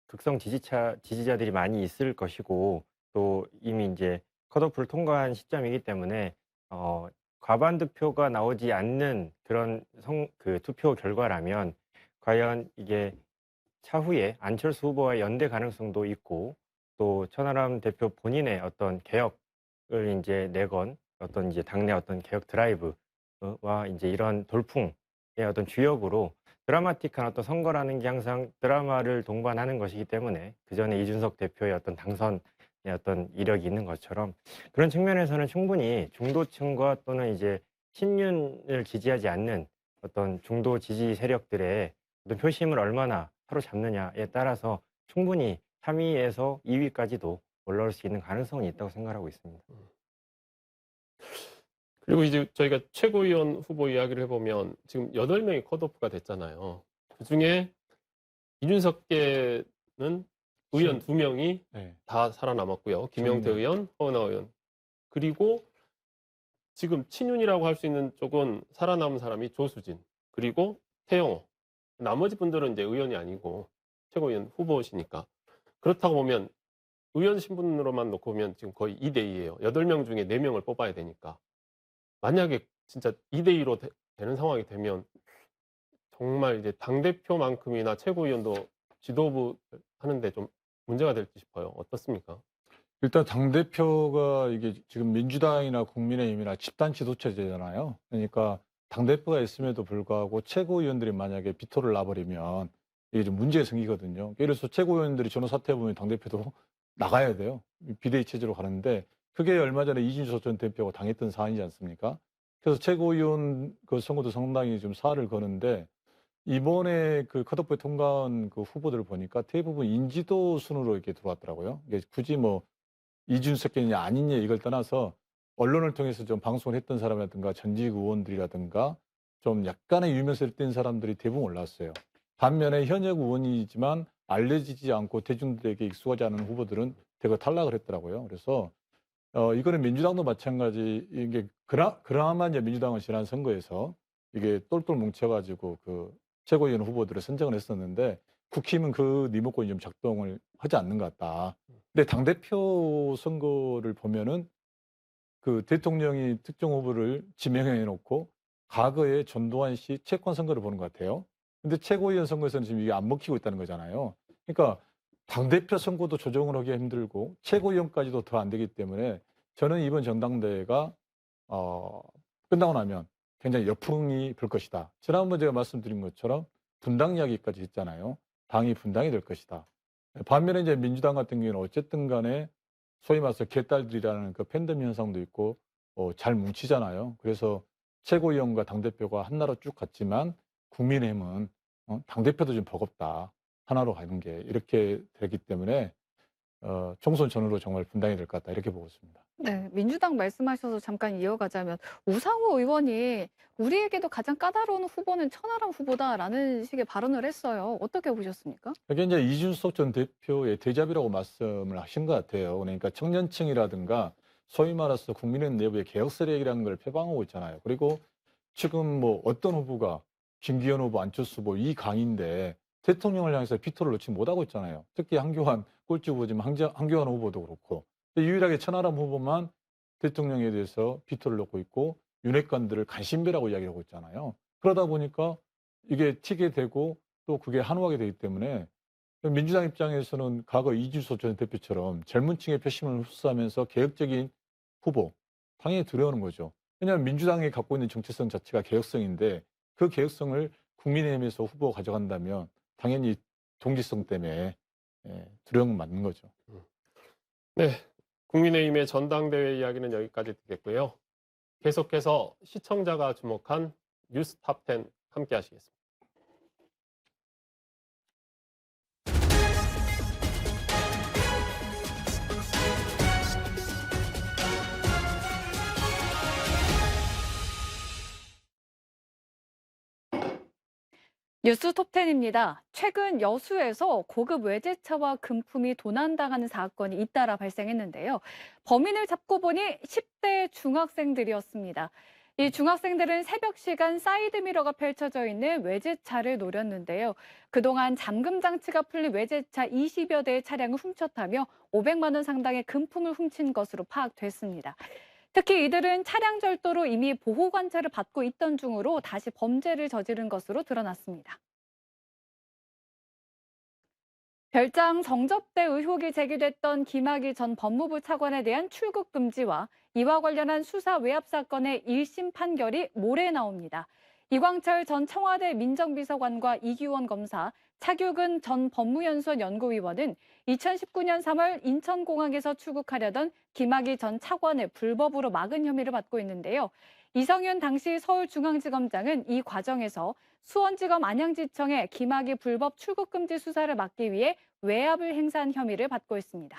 극성 지지자들이 많이 있을 것이고 또 이미 이제 컷오프를 통과한 시점이기 때문에 과반 득표가 나오지 않는 그런 투표 결과라면 과연 이게 차후에 안철수 후보와 연대 가능성도 있고 또 천하람 대표 본인의 어떤 개혁을 이제 내건 어떤 이제 당내 어떤 개혁 드라이브와 이제 이런 돌풍의 어떤 주역으로 드라마틱한 어떤 선거라는 게 항상 드라마를 동반하는 것이기 때문에 그전에 이준석 대표의 어떤 당선의 어떤 이력이 있는 것처럼 그런 측면에서는 충분히 중도층과 또는 이제 친윤을 지지하지 않는 어떤 중도 지지 세력들의 어떤 표심을 얼마나 사로잡느냐에 따라서 충분히 3위에서 2위까지도 올라올 수 있는 가능성이 있다고 생각하고 있습니다.
그리고 이제 저희가 최고위원 후보 이야기를 해보면 지금 8명이 컷오프가 됐잖아요. 그중에 이준석계는 의원 2명이
네.
다 살아남았고요. 김영태
정말.
의원, 허은하 의원. 그리고 지금 친윤이라고 할 수 있는 쪽은 살아남은 사람이 조수진, 그리고 태영호. 나머지 분들은 이제 의원이 아니고 최고위원 후보시니까. 그렇다고 보면 의원 신분으로만 놓고 보면 지금 거의 2대2예요. 8명 중에 4명을 뽑아야 되니까. 만약에 진짜 2대2로 되는 상황이 되면 정말 이제 당대표만큼이나 최고위원도 지도부 하는데 좀 문제가 될지 싶어요. 어떻습니까?
일단 당대표가 이게 지금 민주당이나 국민의힘이나 집단 지도체제잖아요. 그러니까 당대표가 있음에도 불구하고 최고위원들이 만약에 비토를 놔버리면 이게 좀 문제가 생기거든요. 예를 들어서 최고위원들이 전후 사퇴해보면 당대표도 나가야 돼요. 비대위 체제로 가는데 그게 얼마 전에 이준석 전 대표가 당했던 사안이지 않습니까? 그래서 최고위원 그 선거도 상당히 좀 사활을 거는데 이번에 그 컷오프에 통과한 그 후보들을 보니까 대부분 인지도 순으로 이렇게 들어왔더라고요. 이게 굳이 뭐 이준석이냐 아니냐 이걸 떠나서 언론을 통해서 좀 방송을 했던 사람이라든가 전직 의원들이라든가 좀 약간의 유명세를 띈 사람들이 대부분 올라왔어요. 반면에 현역 의원이지만 알려지지 않고 대중들에게 익숙하지 않은 후보들은 대거 탈락을 했더라고요. 그래서 이거는 민주당도 마찬가지. 이게 그나마 이제 민주당은 지난 선거에서 이게 똘똘 뭉쳐가지고 그 최고위원 후보들을 선정을 했었는데 국힘은 그 리모컨이 좀 작동을 하지 않는 것 같다. 근데 당대표 선거를 보면은 그 대통령이 특정 후보를 지명해 놓고 과거에 전두환 씨 채권 선거를 보는 것 같아요. 근데 최고위원 선거에서는 지금 이게 안 먹히고 있다는 거잖아요. 그러니까 당대표 선거도 조정을 하기가 힘들고 최고위원까지도 더 안 되기 때문에 저는 이번 전당대회가 끝나고 나면 굉장히 열풍이 불 것이다. 지난번 제가 말씀드린 것처럼 분당 이야기까지 했잖아요. 당이 분당이 될 것이다. 반면에 이제 민주당 같은 경우에는 어쨌든 간에 소위 말해서 개딸들이라는 그 팬덤 현상도 있고 잘 뭉치잖아요. 그래서 최고위원과 당대표가 한나라 쭉 갔지만 국민의힘은 당대표도 좀 버겁다. 하나로 가는 게 이렇게 되기 때문에 총선 전후로 정말 분당이 될 것 같다. 이렇게 보고 있습니다.
네. 민주당 말씀하셔서 잠깐 이어가자면 우상호 의원이 "우리에게도 가장 까다로운 후보는 천하람 후보다."라는 식의 발언을 했어요. 어떻게 보셨습니까?
이게 이제 이준석 전 대표의 대잡이라고 말씀을 하신 것 같아요. 그러니까 청년층이라든가 소위 말해서 국민의힘 내부의 개혁 세력이라는 걸 표방하고 있잖아요. 그리고 지금 뭐 어떤 후보가 김기현 후보, 안철수 후보 이 강인데 대통령을 향해서 비토를 넣지 못하고 있잖아요. 특히 한교안 꼴찌 후보지만 한교안 후보도 그렇고 유일하게 천하람 후보만 대통령에 대해서 비토를 넣고 있고 윤핵관들을 간신배라고 이야기를 하고 있잖아요. 그러다 보니까 이게 튀게 되고 또 그게 한우하게 되기 때문에 민주당 입장에서는 과거 이준석 전 대표처럼 젊은 층의 표심을 흡수하면서 개혁적인 후보 당연히 두려워하는 거죠. 왜냐하면 민주당이 갖고 있는 정체성 자체가 개혁성인데 그 개혁성을 국민의힘에서 후보가 가져간다면 당연히 동지성 때문에 두려움은 맞는 거죠.
네, 국민의힘의 전당대회 이야기는 여기까지 듣겠고요. 계속해서 시청자가 주목한 뉴스 탑10 함께 하시겠습니다.
뉴스 톱10입니다. 최근 여수에서 고급 외제차와 금품이 도난당하는 사건이 잇따라 발생했는데요. 범인을 잡고 보니 10대 중학생들이었습니다. 이 중학생들은 새벽 시간 사이드미러가 펼쳐져 있는 외제차를 노렸는데요. 그동안 잠금 장치가 풀린 외제차 20여 대의 차량을 훔쳤다며 500만 원 상당의 금품을 훔친 것으로 파악됐습니다. 특히 이들은 차량 절도로 이미 보호 관찰을 받고 있던 중으로 다시 범죄를 저지른 것으로 드러났습니다. 별장 정접대 의혹이 제기됐던 김학의 전 법무부 차관에 대한 출국 금지와 이와 관련한 수사 외압 사건의 1심 판결이 모레 나옵니다. 이광철 전 청와대 민정비서관과 이규원 검사, 차규근 전 법무연수원 연구위원은 2019년 3월 인천공항에서 출국하려던 김학의 전 차관을 불법으로 막은 혐의를 받고 있는데요. 이성윤 당시 서울중앙지검장은 이 과정에서 수원지검 안양지청에 김학의 불법 출국금지 수사를 막기 위해 외압을 행사한 혐의를 받고 있습니다.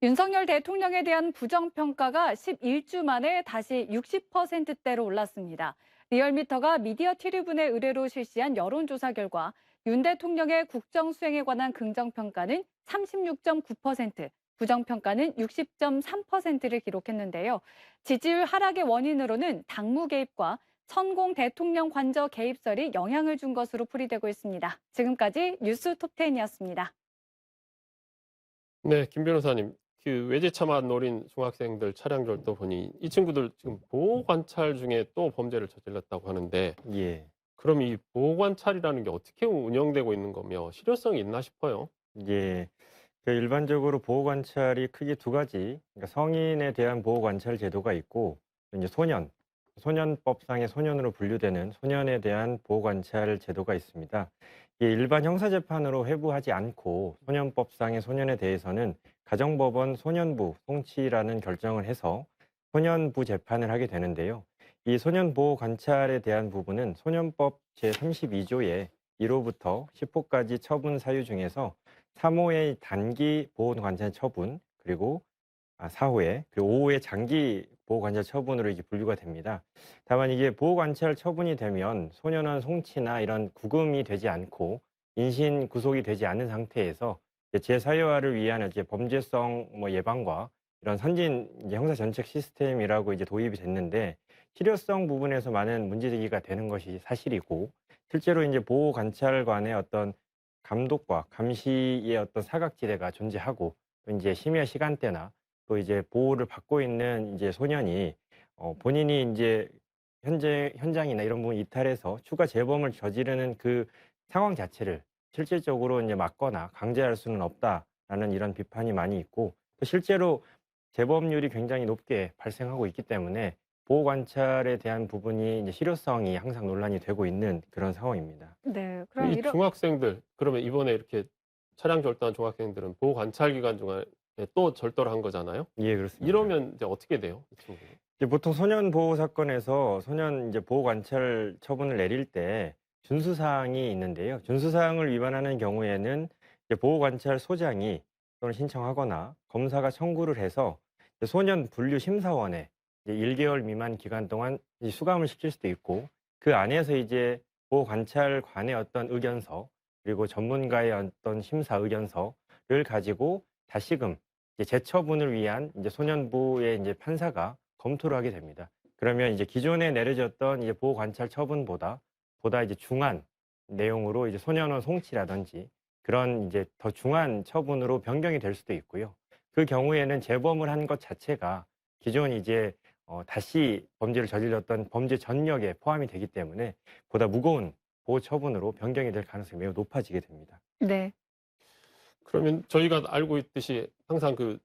윤석열 대통령에 대한 부정평가가 11주 만에 다시 60%대로 올랐습니다. 리얼미터가 미디어 트리뷴의 의뢰로 실시한 여론조사 결과 윤 대통령의 국정 수행에 관한 긍정평가는 36.9%, 부정평가는 60.3%를 기록했는데요. 지지율 하락의 원인으로는 당무 개입과 천공 대통령 관저 개입설이 영향을 준 것으로 풀이되고 있습니다. 지금까지 뉴스 톱10이었습니다.
네, 김 변호사님. 그 외제차만 노린 중학생들 차량 절도 보니 이 친구들 지금 보호 관찰 중에 또 범죄를 저질렀다고 하는데
예.
그럼 이 보호 관찰이라는 게 어떻게 운영되고 있는 거며 실효성이 있나 싶어요.
예. 일반적으로 보호 관찰이 크게 두 가지, 그러니까 성인에 대한 보호 관찰 제도가 있고, 이제 소년법상의 소년으로 분류되는 소년에 대한 보호 관찰 제도가 있습니다. 이게 일반 형사재판으로 회부하지 않고 소년법상의 소년에 대해서는 가정법원 소년부 송치라는 결정을 해서 소년부 재판을 하게 되는데요. 이 소년 보호 관찰에 대한 부분은 소년법 제32조의 1호부터 10호까지 처분 사유 중에서 3호의 단기 보호 관찰 처분, 그리고 4호에 그리고 5호의 장기 보호 관찰 처분으로 이게 분류가 됩니다. 다만 이게 보호 관찰 처분이 되면 소년원 송치나 이런 구금이 되지 않고 인신 구속이 되지 않은 상태에서 재사유화를 위한 이제 범죄성 예방과 이런 선진 이제 형사 전책 시스템이라고 이제 도입이 됐는데 실효성 부분에서 많은 문제 제기가 되는 것이 사실이고, 실제로 이제 보호 관찰관의 어떤 감독과 감시의 어떤 사각지대가 존재하고, 또 이제 심야 시간대나 또 이제 보호를 받고 있는 이제 소년이 본인이 이제 현장이나 이런 부분 이탈해서 추가 재범을 저지르는 그 상황 자체를 실질적으로 이제 막거나 강제할 수는 없다라는 이런 비판이 많이 있고, 또 실제로 재범률이 굉장히 높게 발생하고 있기 때문에 보호 관찰에 대한 부분이 이제 실효성이 항상 논란이 되고 있는 그런 상황입니다.
네, 그럼
이 중학생들 그러면 이번에 이렇게 차량 절도한 중학생들은 보호 관찰 기간 중에 또 절도를 한 거잖아요.
예, 그렇습니다.
이러면 이제 어떻게 돼요? 이 친구는?
이제 보통 소년 보호 사건에서 소년 이제 보호 관찰 처분을 내릴 때 준수 사항이 있는데요. 준수 사항을 위반하는 경우에는 이제 보호 관찰 소장이 또는 신청하거나 검사가 청구를 해서 이제 소년 분류 심사원에 이제 1개월 미만 기간 동안 이제 수감을 시킬 수도 있고, 그 안에서 이제 보호 관찰관의 어떤 의견서, 그리고 전문가의 어떤 심사 의견서를 가지고 다시금 이제 재처분을 위한 이제 소년부의 이제 판사가 검토를 하게 됩니다. 그러면 이제 기존에 내려졌던 이제 보호 관찰 처분보다 이제 중한 내용으로 이제 소년원 송치라든지 그런 이제 더 중한 처분으로 변경이 될 수도 있고요. 그 경우에는 재범을 한 것 자체가 기존 이제 다시 범죄를 저질렀던 범죄 전력에 포함이 되기 때문에 보다 무거운 보호 처분으로 변경이 될 가능성이 매우 높아지게 됩니다.
네.
그러면 저희가 알고 있듯이 항상 그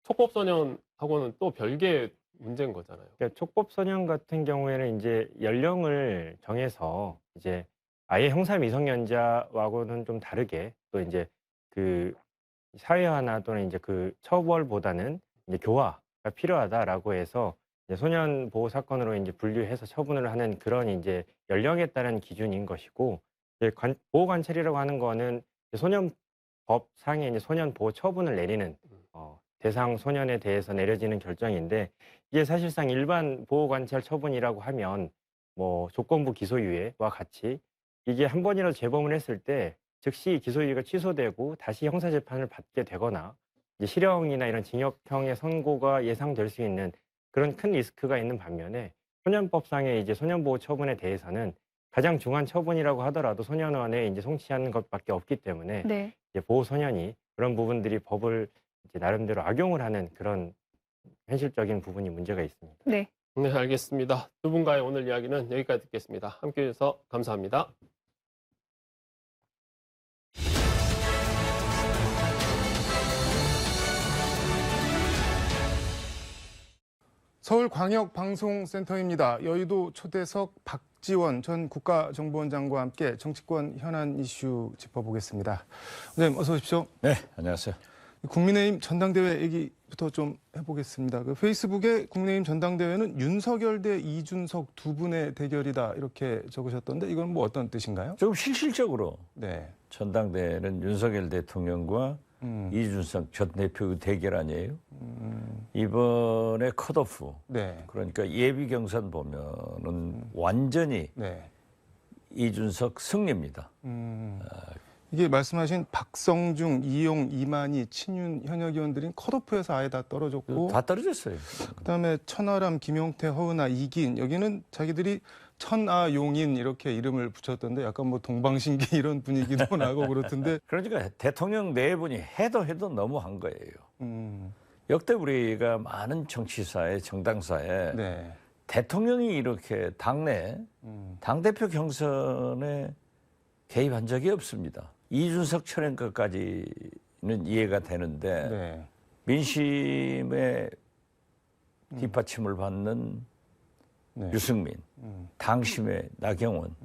촉법소년하고는 또 별개의 문제인 거잖아요.
그러니까 촉법소년 같은 경우에는 이제 연령을 정해서 이제 아예 형사 미성년자하고는 좀 다르게 또 이제 그 사회화나 또는 이제 그 처벌보다는 이제 교화가 필요하다라고 해서 이제 소년 보호 사건으로 이제 분류해서 처분을 하는 그런 이제 연령에 따른 기준인 것이고, 이제 보호 관찰이라고 하는 거는 소년법상에 이제 소년 보호 처분을 내리는 대상 소년에 대해서 내려지는 결정인데, 이게 사실상 일반 보호 관찰 처분이라고 하면 뭐 조건부 기소유예와 같이 이게 한 번이라도 재범을 했을 때 즉시 기소유예가 취소되고 다시 형사재판을 받게 되거나 이제 실형이나 이런 징역형의 선고가 예상될 수 있는 그런 큰 리스크가 있는 반면에, 소년법상의 이제 소년보호 처분에 대해서는 가장 중한 처분이라고 하더라도 소년원에 이제 송치하는 것밖에 없기 때문에
네.
이제 보호 소년이 그런 부분들이 법을 이제 나름대로 악용을 하는 그런 현실적인 부분이 문제가 있습니다.
네.
네, 알겠습니다. 두 분과의 오늘 이야기는 여기까지 듣겠습니다. 함께해 주셔서 감사합니다.
서울광역방송센터입니다. 여의도 초대석 박지원 전 국가정보원장과 함께 정치권 현안 이슈 짚어보겠습니다. 원장님 어서 오십시오.
네, 안녕하세요.
국민의힘 전당대회 얘기부터 좀 해보겠습니다. 그 페이스북에 국민의힘 전당대회는 윤석열 대 이준석 두 분의 대결이다 이렇게 적으셨던데 이건 뭐 어떤 뜻인가요?
조금 실질적으로
네.
전당대회는 윤석열 대통령과 이준석 전 대표 대결 아니에요? 이번에 컷오프,
네.
그러니까 예비 경선 보면은 완전히
네.
이준석 승리입니다.
이게 말씀하신 박성중, 이용, 이만희, 친윤 현역 의원들인 컷오프에서 아예 다 떨어졌고
다 떨어졌어요.
그다음에 천하람, 김용태, 허은하, 이기인 여기는 자기들이 천아용인 이렇게 이름을 붙였던데 약간 뭐 동방신기 이런 분위기도 나고 그렇던데
그러니까 대통령 네 분이 해도 너무한 거예요. 역대 우리가 많은 정치사에, 정당사에
네.
대통령이 이렇게 당내 당대표 경선에 개입한 적이 없습니다. 이준석 철행까지는 이해가 되는데
네.
민심의 뒷받침을 받는
네.
유승민, 당심의 나경원,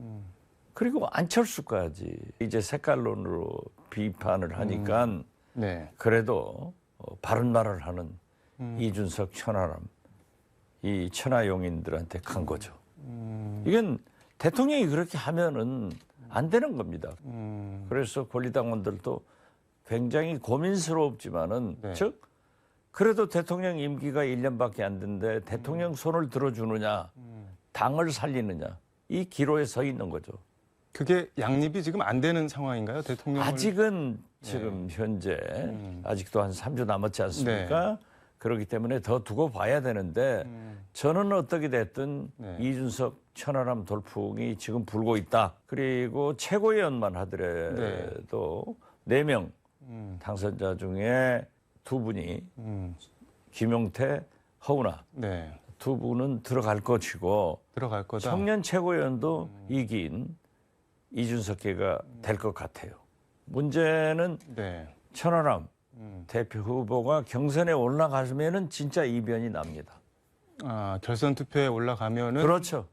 그리고 안철수까지 이제 색깔론으로 비판을 하니까
네.
그래도 바른 말을 하는 이준석, 천하람, 이 천하용인들한테 간 거죠. 이건 대통령이 그렇게 하면은 안 되는 겁니다. 그래서 권리당원들도 굉장히 고민스럽지만은
네.
즉 그래도 대통령 임기가 1년밖에 안 됐는데 대통령 손을 들어주느냐, 당을 살리느냐, 이 기로에 서 있는 거죠.
그게 양립이 지금 안 되는 상황인가요? 대통령을
아직은 지금 현재 아직도 한 3주 남았지 않습니까? 그렇기 때문에 더 두고 봐야 되는데 저는 어떻게 됐든 이준석, 천하람 돌풍이 지금 불고 있다. 그리고 최고위원만 하더라도 4명 당선자 중에 2분이 김용태, 허은하
네.
2분은 들어갈 것이고
들어갈 거다.
청년 최고위원도 이긴 이준석계가 될 것 같아요. 문제는
네.
천하람 대표 후보가 경선에 올라가면은 진짜 이변이 납니다.
아, 결선 투표에 올라가면은
그렇죠.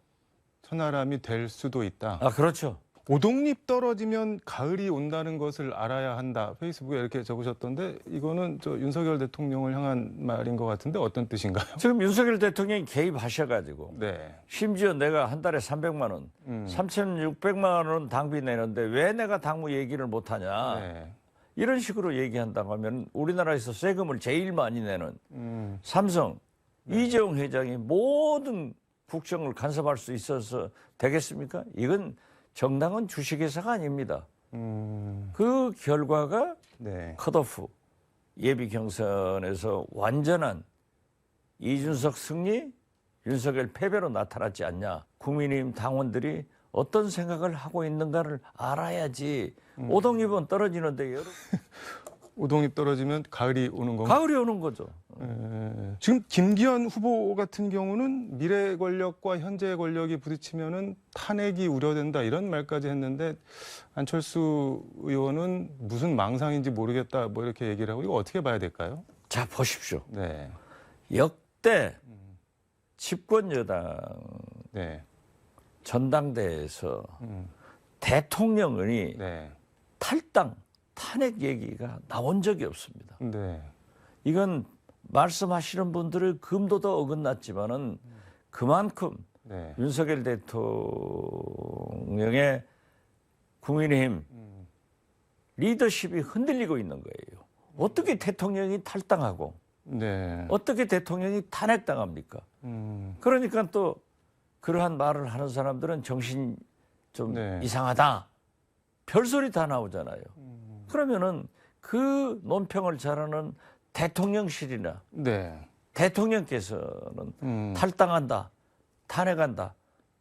천하람이 될 수도 있다.
아, 그렇죠.
오동잎 떨어지면 가을이 온다는 것을 알아야 한다. 페이스북에 이렇게 적으셨던데 이거는 저 윤석열 대통령을 향한 말인 것 같은데 어떤 뜻인가요?
지금 윤석열 대통령이 개입하셔가지고
네.
심지어 내가 한 달에 300만 원, 3,600만 원 당비 내는데 왜 내가 당무 얘기를 못하냐.
네.
이런 식으로 얘기한다고 하면 우리나라에서 세금을 제일 많이 내는 삼성, 이재용 회장이 모든 국정을 간섭할 수 있어서 되겠습니까? 이건 정당은 주식회사가 아닙니다. 그 결과가
네.
컷오프 예비 경선에서 완전한 이준석 승리, 윤석열 패배로 나타났지 않냐. 국민의힘 당원들이 어떤 생각을 하고 있는가를 알아야지. 오동잎은 떨어지는데 여름
오동이 떨어지면 가을이 오는 건가요?
가을이 오는 거죠.
지금 김기현 후보 같은 경우는 미래 권력과 현재 권력이 부딪히면은 탄핵이 우려된다 이런 말까지 했는데 안철수 의원은 무슨 망상인지 모르겠다 뭐 이렇게 얘기를 하고 이거 어떻게 봐야 될까요?
자, 보십시오.
네.
역대 집권 여당
네.
전당대회에서
음,
대통령이
네.
탈당, 탄핵 얘기가 나온 적이 없습니다.
네.
이건 말씀하시는 분들의 금도도 어긋났지만은 그만큼
네.
윤석열 대통령의 국민의힘 리더십이 흔들리고 있는 거예요. 어떻게 대통령이 탈당하고
네.
어떻게 대통령이 탄핵당합니까? 그러니까 또 그러한 말을 하는 사람들은 정신 좀
네.
이상하다. 별소리 다 나오잖아요. 그러면은 그 논평을 잘하는 대통령실이나
네.
대통령께서는 탈당한다, 탄핵한다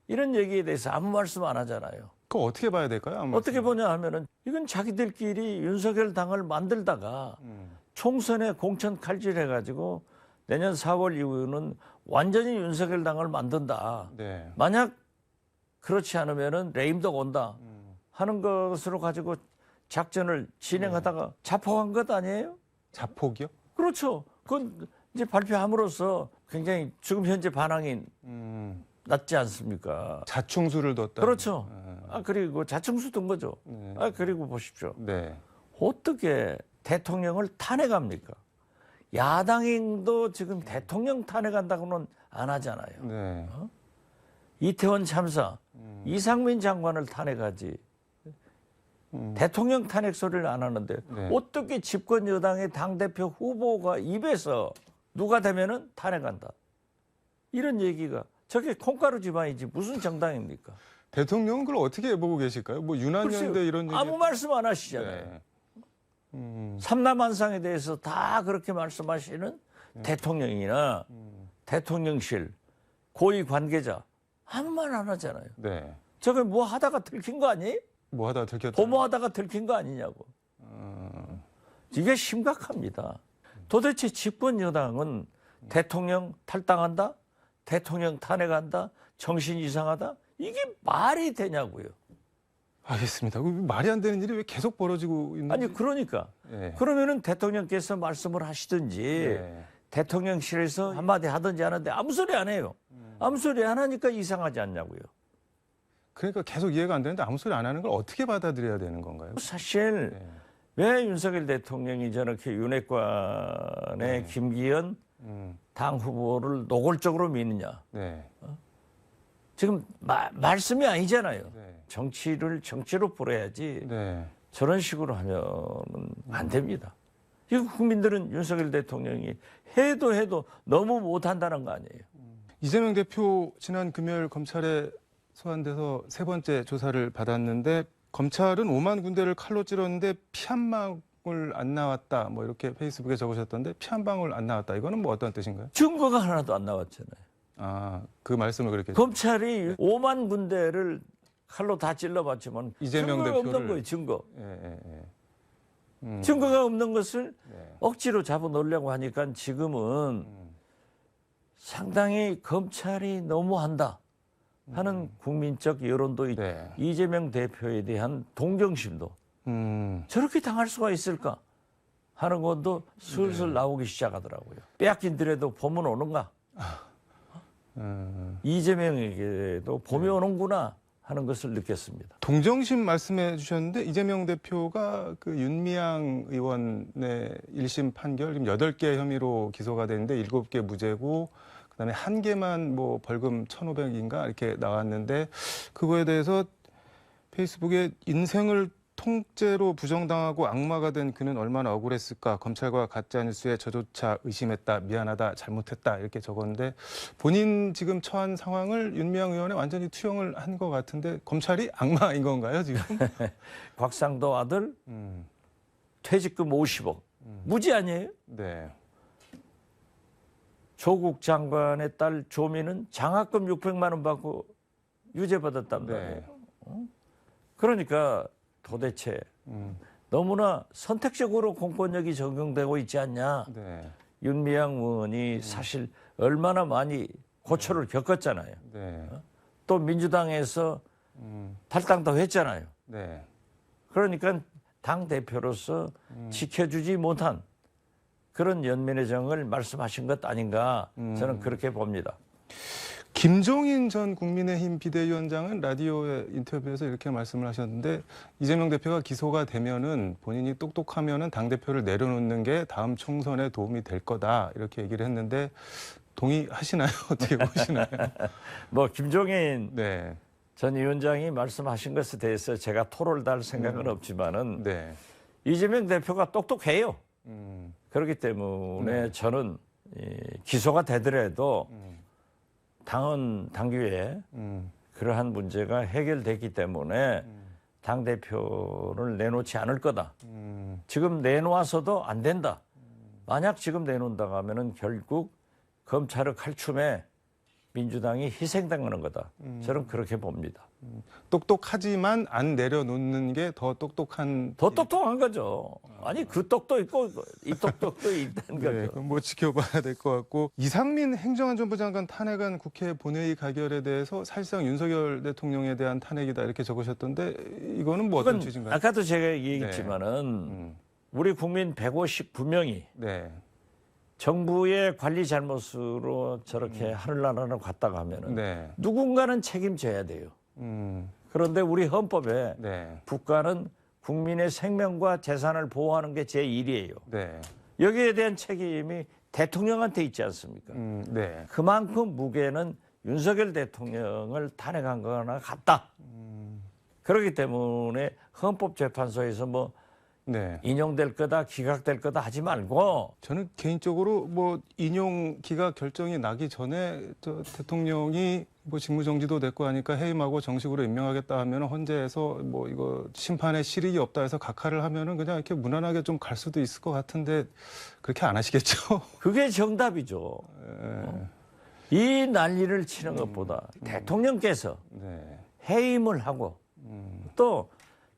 이런 얘기에 대해서 아무 말씀 안 하잖아요.
그거 어떻게 봐야 될까요? 아마
어떻게 보냐 하면은 이건 자기들끼리 윤석열 당을 만들다가 총선에 공천 칼질해가지고 내년 4월 이후에는 완전히 윤석열 당을 만든다.
네.
만약 그렇지 않으면은 레임덕 온다 하는 것으로 가지고 작전을 진행하다가 자폭한 것 아니에요?
자폭이요?
그렇죠. 그건 이제 발표함으로써 굉장히 지금 현재 반항이 낮지 않습니까?
자충수를 뒀다.
그렇죠. 그리고 자충수 둔 거죠.
네.
그리고 보십시오.
네.
어떻게 대통령을 탄핵합니까? 야당도 지금 대통령 탄핵한다고는 안 하잖아요.
네.
이태원 참사, 이상민 장관을 탄핵하지. 대통령 탄핵 소리를 안 하는데
네.
어떻게 집권 여당의 당대표 후보가 입에서 누가 되면은 탄핵한다. 이런 얘기가 저게 콩가루 집안이지 무슨 정당입니까?
대통령은 그걸 어떻게 보고 계실까요? 뭐 유난연대 이런 얘기
아무 말씀 안 하시잖아요.
네.
삼남한상에 대해서 다 그렇게 말씀하시는 대통령이나 대통령실 고위 관계자 아무 말 안 하잖아요.
네.
저게 뭐 하다가 들킨 거 아니에요?
뭐 하다 들켰다.
보모하다가 들킨 거 아니냐고. 이게 심각합니다. 도대체 집권 여당은 대통령 탈당한다? 대통령 탄핵한다? 정신 이상하다? 이게 말이 되냐고요.
알겠습니다. 말이 안 되는 일이 왜 계속 벌어지고 있는지.
아니 그러니까
네.
그러면은 대통령께서 말씀을 하시든지
네.
대통령실에서 한마디 하든지 하는데 아무 소리 안 해요. 아무 소리 안 하니까 이상하지 않냐고요.
그러니까 계속 이해가 안 되는데 아무 소리 안 하는 걸 어떻게 받아들여야 되는 건가요?
사실
네.
왜 윤석열 대통령이 저렇게 윤핵관의 김기현 당 후보를 노골적으로 미느냐.
네.
지금 말씀이 아니잖아요.
네.
정치를 정치로 풀어야지
네.
저런 식으로 하면은 안 됩니다. 이거 국민들은 윤석열 대통령이 해도 너무 못한다는 거 아니에요.
이재명 대표 지난 금요일 검찰에 소환돼서 세 번째 조사를 받았는데 검찰은 5만 군데를 칼로 찔렀는데 피 한 방울 안 나왔다. 뭐 이렇게 페이스북에 적으셨던데 피 한 방울 안 나왔다. 이거는 뭐 어떤 뜻인가요?
증거가 하나도 안 나왔잖아요.
아, 그 말씀을 그렇게.
검찰이 5만 군데를 칼로 다 찔러봤지만
이재명
증거가 없는
대표를-
거예요. 증거.
예.
증거가 없는 것을
네.
억지로 잡아놓으려고 하니까 지금은 상당히 검찰이 너무한다 하는 국민적 여론도 있고
네.
이재명 대표에 대한 동정심도 저렇게 당할 수가 있을까 하는 것도 슬슬 나오기 시작하더라고요. 빼앗긴 들에도 봄은 오는가? 이재명에게도 봄이 오는구나 하는 것을 느꼈습니다.
동정심 말씀해 주셨는데 이재명 대표가 그 윤미향 의원의 1심 판결 지금 8개 혐의로 기소가 됐는데 7개 무죄고 그다음에 1개만 뭐 벌금 1,500인가 이렇게 나왔는데 그거에 대해서 페이스북에 인생을 통째로 부정당하고 악마가 된 그는 얼마나 억울했을까. 검찰과 가짜뉴스에 저조차 의심했다. 미안하다. 잘못했다. 이렇게 적었는데 본인 지금 처한 상황을 윤미향 의원에 완전히 투영을 한 것 같은데 검찰이 악마인 건가요 지금?
곽상도 아들 퇴직금 50억. 무지 아니에요?
네.
조국 장관의 딸 조미는 장학금 600만 원 받고 유죄받았단 말이에요.
네.
그러니까 도대체 너무나 선택적으로 공권력이 적용되고 있지 않냐.
네.
윤미향 의원이 사실 얼마나 많이 고초를 겪었잖아요.
네.
또 민주당에서 탈당도 했잖아요.
네.
그러니까 당 대표로서 지켜주지 못한 그런 연민의 정을 말씀하신 것 아닌가 저는 그렇게 봅니다.
김종인 전 국민의힘 비대위원장은 라디오의 인터뷰에서 이렇게 말씀을 하셨는데 이재명 대표가 기소가 되면은 본인이 똑똑하면은 당대표를 내려놓는 게 다음 총선에 도움이 될 거다 이렇게 얘기를 했는데 동의하시나요? 어떻게 보시나요?
뭐 김종인
네.
전 위원장이 말씀하신 것에 대해서 제가 토론을 달 생각은 없지만은
네.
이재명 대표가 똑똑해요.
음.
그렇기 때문에 저는 기소가 되더라도 당헌 당규에 그러한 문제가 해결됐기 때문에 당 대표를 내놓지 않을 거다. 지금 내놓아서도 안 된다. 만약 지금 내놓는다고 하면은 결국 검찰의 칼춤에 민주당이 희생당하는 거다. 저는 그렇게 봅니다.
똑똑하지만 안 내려놓는 게 더 똑똑한.
더 똑똑한 거죠. 아니 그 똑도 있고 이 똑똑도 있다는
네,
거죠.
그럼 뭐 지켜봐야 될 것 같고 이상민 행정안전부 장관 탄핵안 국회 본회의 가결에 대해서 사실상 윤석열 대통령에 대한 탄핵이다 이렇게 적으셨던데 이거는 뭐 어떤
그건
취지인가요?
아까도 제가 얘기했지만은 우리 국민 159명이
네.
정부의 관리 잘못으로 저렇게 하늘나라를 갔다가 하면은
네.
누군가는 책임져야 돼요. 그런데 우리 헌법에
네.
국가는 국민의 생명과 재산을 보호하는 게 제1이에요.
네.
여기에 대한 책임이 대통령한테 있지 않습니까?
네.
그만큼 무게는 윤석열 대통령을 탄핵한 거나 같다. 그렇기 때문에 헌법재판소에서 뭐
네.
인용될 거다, 기각될 거다 하지 말고
저는 개인적으로 뭐 인용 기각 결정이 나기 전에 저 대통령이 뭐 직무정지도 됐고 하니까 해임하고 정식으로 임명하겠다 하면 헌재에서 뭐 이거 심판에 실익이 없다 해서 각하를 하면은 그냥 이렇게 무난하게 좀 갈 수도 있을 것 같은데 그렇게 안 하시겠죠?
그게 정답이죠. 이 난리를 치는 것보다 대통령께서
네.
해임을 하고 또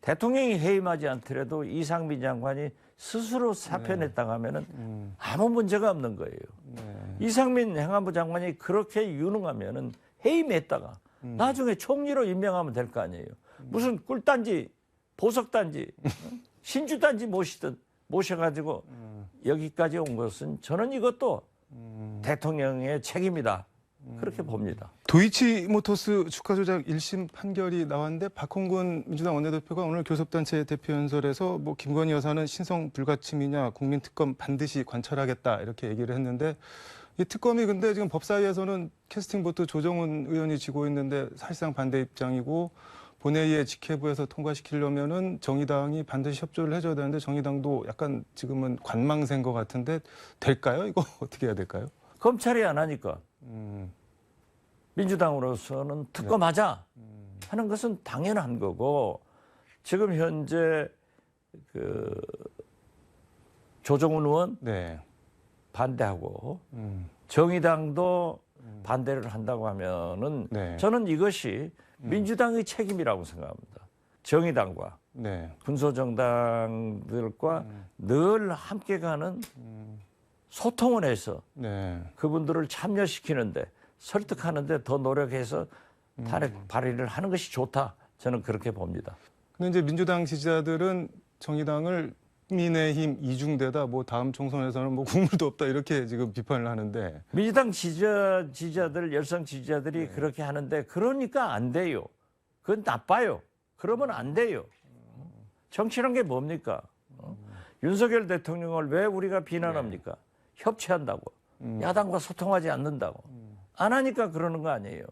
대통령이 해임하지 않더라도 이상민 장관이 스스로 사표 냈다고 하면은 아무 문제가 없는 거예요. 이상민 행안부 장관이 그렇게 유능하면은 해임했다가 나중에 총리로 임명하면 될 거 아니에요. 무슨 꿀단지, 보석단지, 신주단지 모셔가지고 여기까지 온 것은 저는 이것도 대통령의 책임이다. 그렇게 봅니다.
도이치모터스 주가 조작 1심 판결이 나왔는데 박홍근 민주당 원내대표가 오늘 교섭단체 대표연설에서 뭐 김건희 여사는 신성 불가침이냐 국민특검 반드시 관철하겠다 이렇게 얘기를 했는데 이 특검이 근데 지금 법사위에서는 캐스팅보트 조정훈 의원이 지고 있는데 사실상 반대 입장이고 본회의에 직회부에서 통과시키려면은 정의당이 반드시 협조를 해줘야 되는데 정의당도 약간 지금은 관망세인 것 같은데 될까요? 이거 어떻게 해야 될까요?
검찰이 안 하니까 민주당으로서는 특검하자 하는 것은 당연한 거고 지금 현재 그 조정훈 의원
네.
반대하고 정의당도 반대를 한다고 하면은
네.
저는 이것이 민주당의 책임이라고 생각합니다. 정의당과
네.
군소정당들과 늘 함께 가는 소통을 해서
네.
그분들을 참여시키는데 설득하는데 더 노력해서 탄핵 발의를 하는 것이 좋다. 저는 그렇게 봅니다.
근데 이제 민주당 지지자들은 정의당을 국민의힘 이중대다 뭐 다음 총선에서는 뭐 국물도 없다 이렇게 지금 비판을 하는데
민주당 지지자들 열성 지지자들이 그렇게 하는데 그러니까 안 돼요. 그건 나빠요. 그러면 안 돼요. 정치란 게 뭡니까? 윤석열 대통령을 왜 우리가 비난합니까? 협치한다고. 야당과 소통하지 않는다고. 안 하니까 그러는 거 아니에요.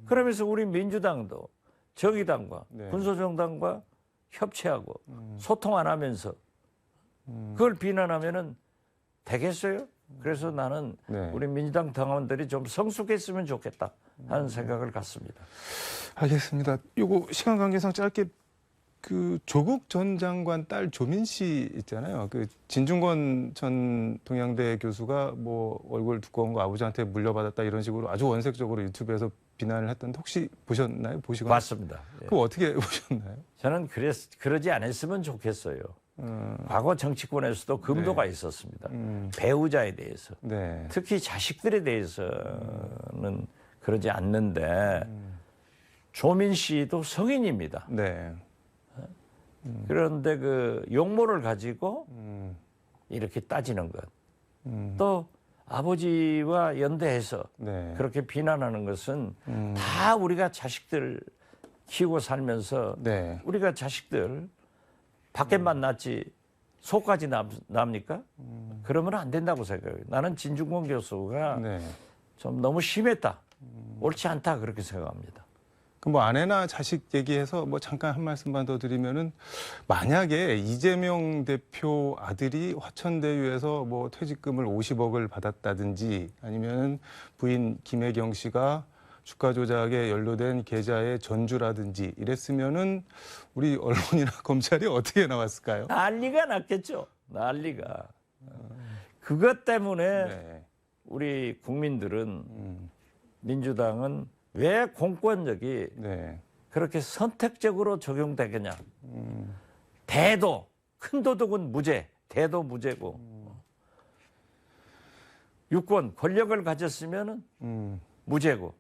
그러면서 우리 민주당도 정의당과
네.
군소정당과 협치하고 소통 안 하면서 그걸 비난하면은 되겠어요? 그래서 나는
네.
우리 민주당 당원들이 좀 성숙했으면 좋겠다 하는 생각을 갖습니다.
알겠습니다. 요거 시간 관계상 짧게 그 조국 전 장관 딸 조민 씨 있잖아요. 그 진중권 전 동양대 교수가 뭐 얼굴 두꺼운 거 아버지한테 물려받았다 이런 식으로 아주 원색적으로 유튜브에서 비난을 했던데 혹시 보셨나요? 보시거나?
맞습니다. 예.
그거 어떻게 보셨나요?
저는 그러지 않았으면 좋겠어요. 과거 정치권에서도 금도가 있었습니다. 배우자에 대해서.
네.
특히 자식들에 대해서는 그러지 않는데 조민 씨도 성인입니다.
네.
그런데 그 용모를 가지고 이렇게 따지는 것. 또 아버지와 연대해서
네.
그렇게 비난하는 것은 다 우리가 자식들 키우고 살면서
네.
우리가 자식들 밖에만 낳지 속까지 납니까? 그러면 안 된다고 생각해요. 나는 진중권 교수가
네.
좀 너무 심했다. 옳지 않다 그렇게 생각합니다.
그 뭐 아내나 자식 얘기해서 뭐 잠깐 한 말씀만 더 드리면은 만약에 이재명 대표 아들이 화천대유에서 뭐 퇴직금을 50억을 받았다든지 아니면 부인 김혜경 씨가 주가 조작에 연루된 계좌의 전주라든지 이랬으면은 우리 언론이나 검찰이 어떻게 나왔을까요?
난리가 났겠죠. 난리가. 그것 때문에
네.
우리 국민들은 민주당은 왜 공권력이
네.
그렇게 선택적으로 적용되겠냐. 대도, 큰 도둑은 무죄, 대도 무죄고. 유권, 권력을 가졌으면 무죄고.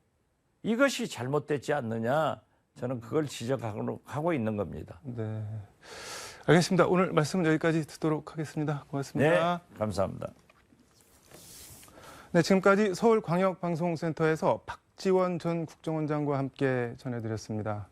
이것이 잘못됐지 않느냐. 저는 그걸 지적하고 있는 겁니다.
네. 알겠습니다. 오늘 말씀은 여기까지 듣도록 하겠습니다. 고맙습니다.
네, 감사합니다.
네, 지금까지 서울광역방송센터에서 박지원 전 국정원장과 함께 전해드렸습니다.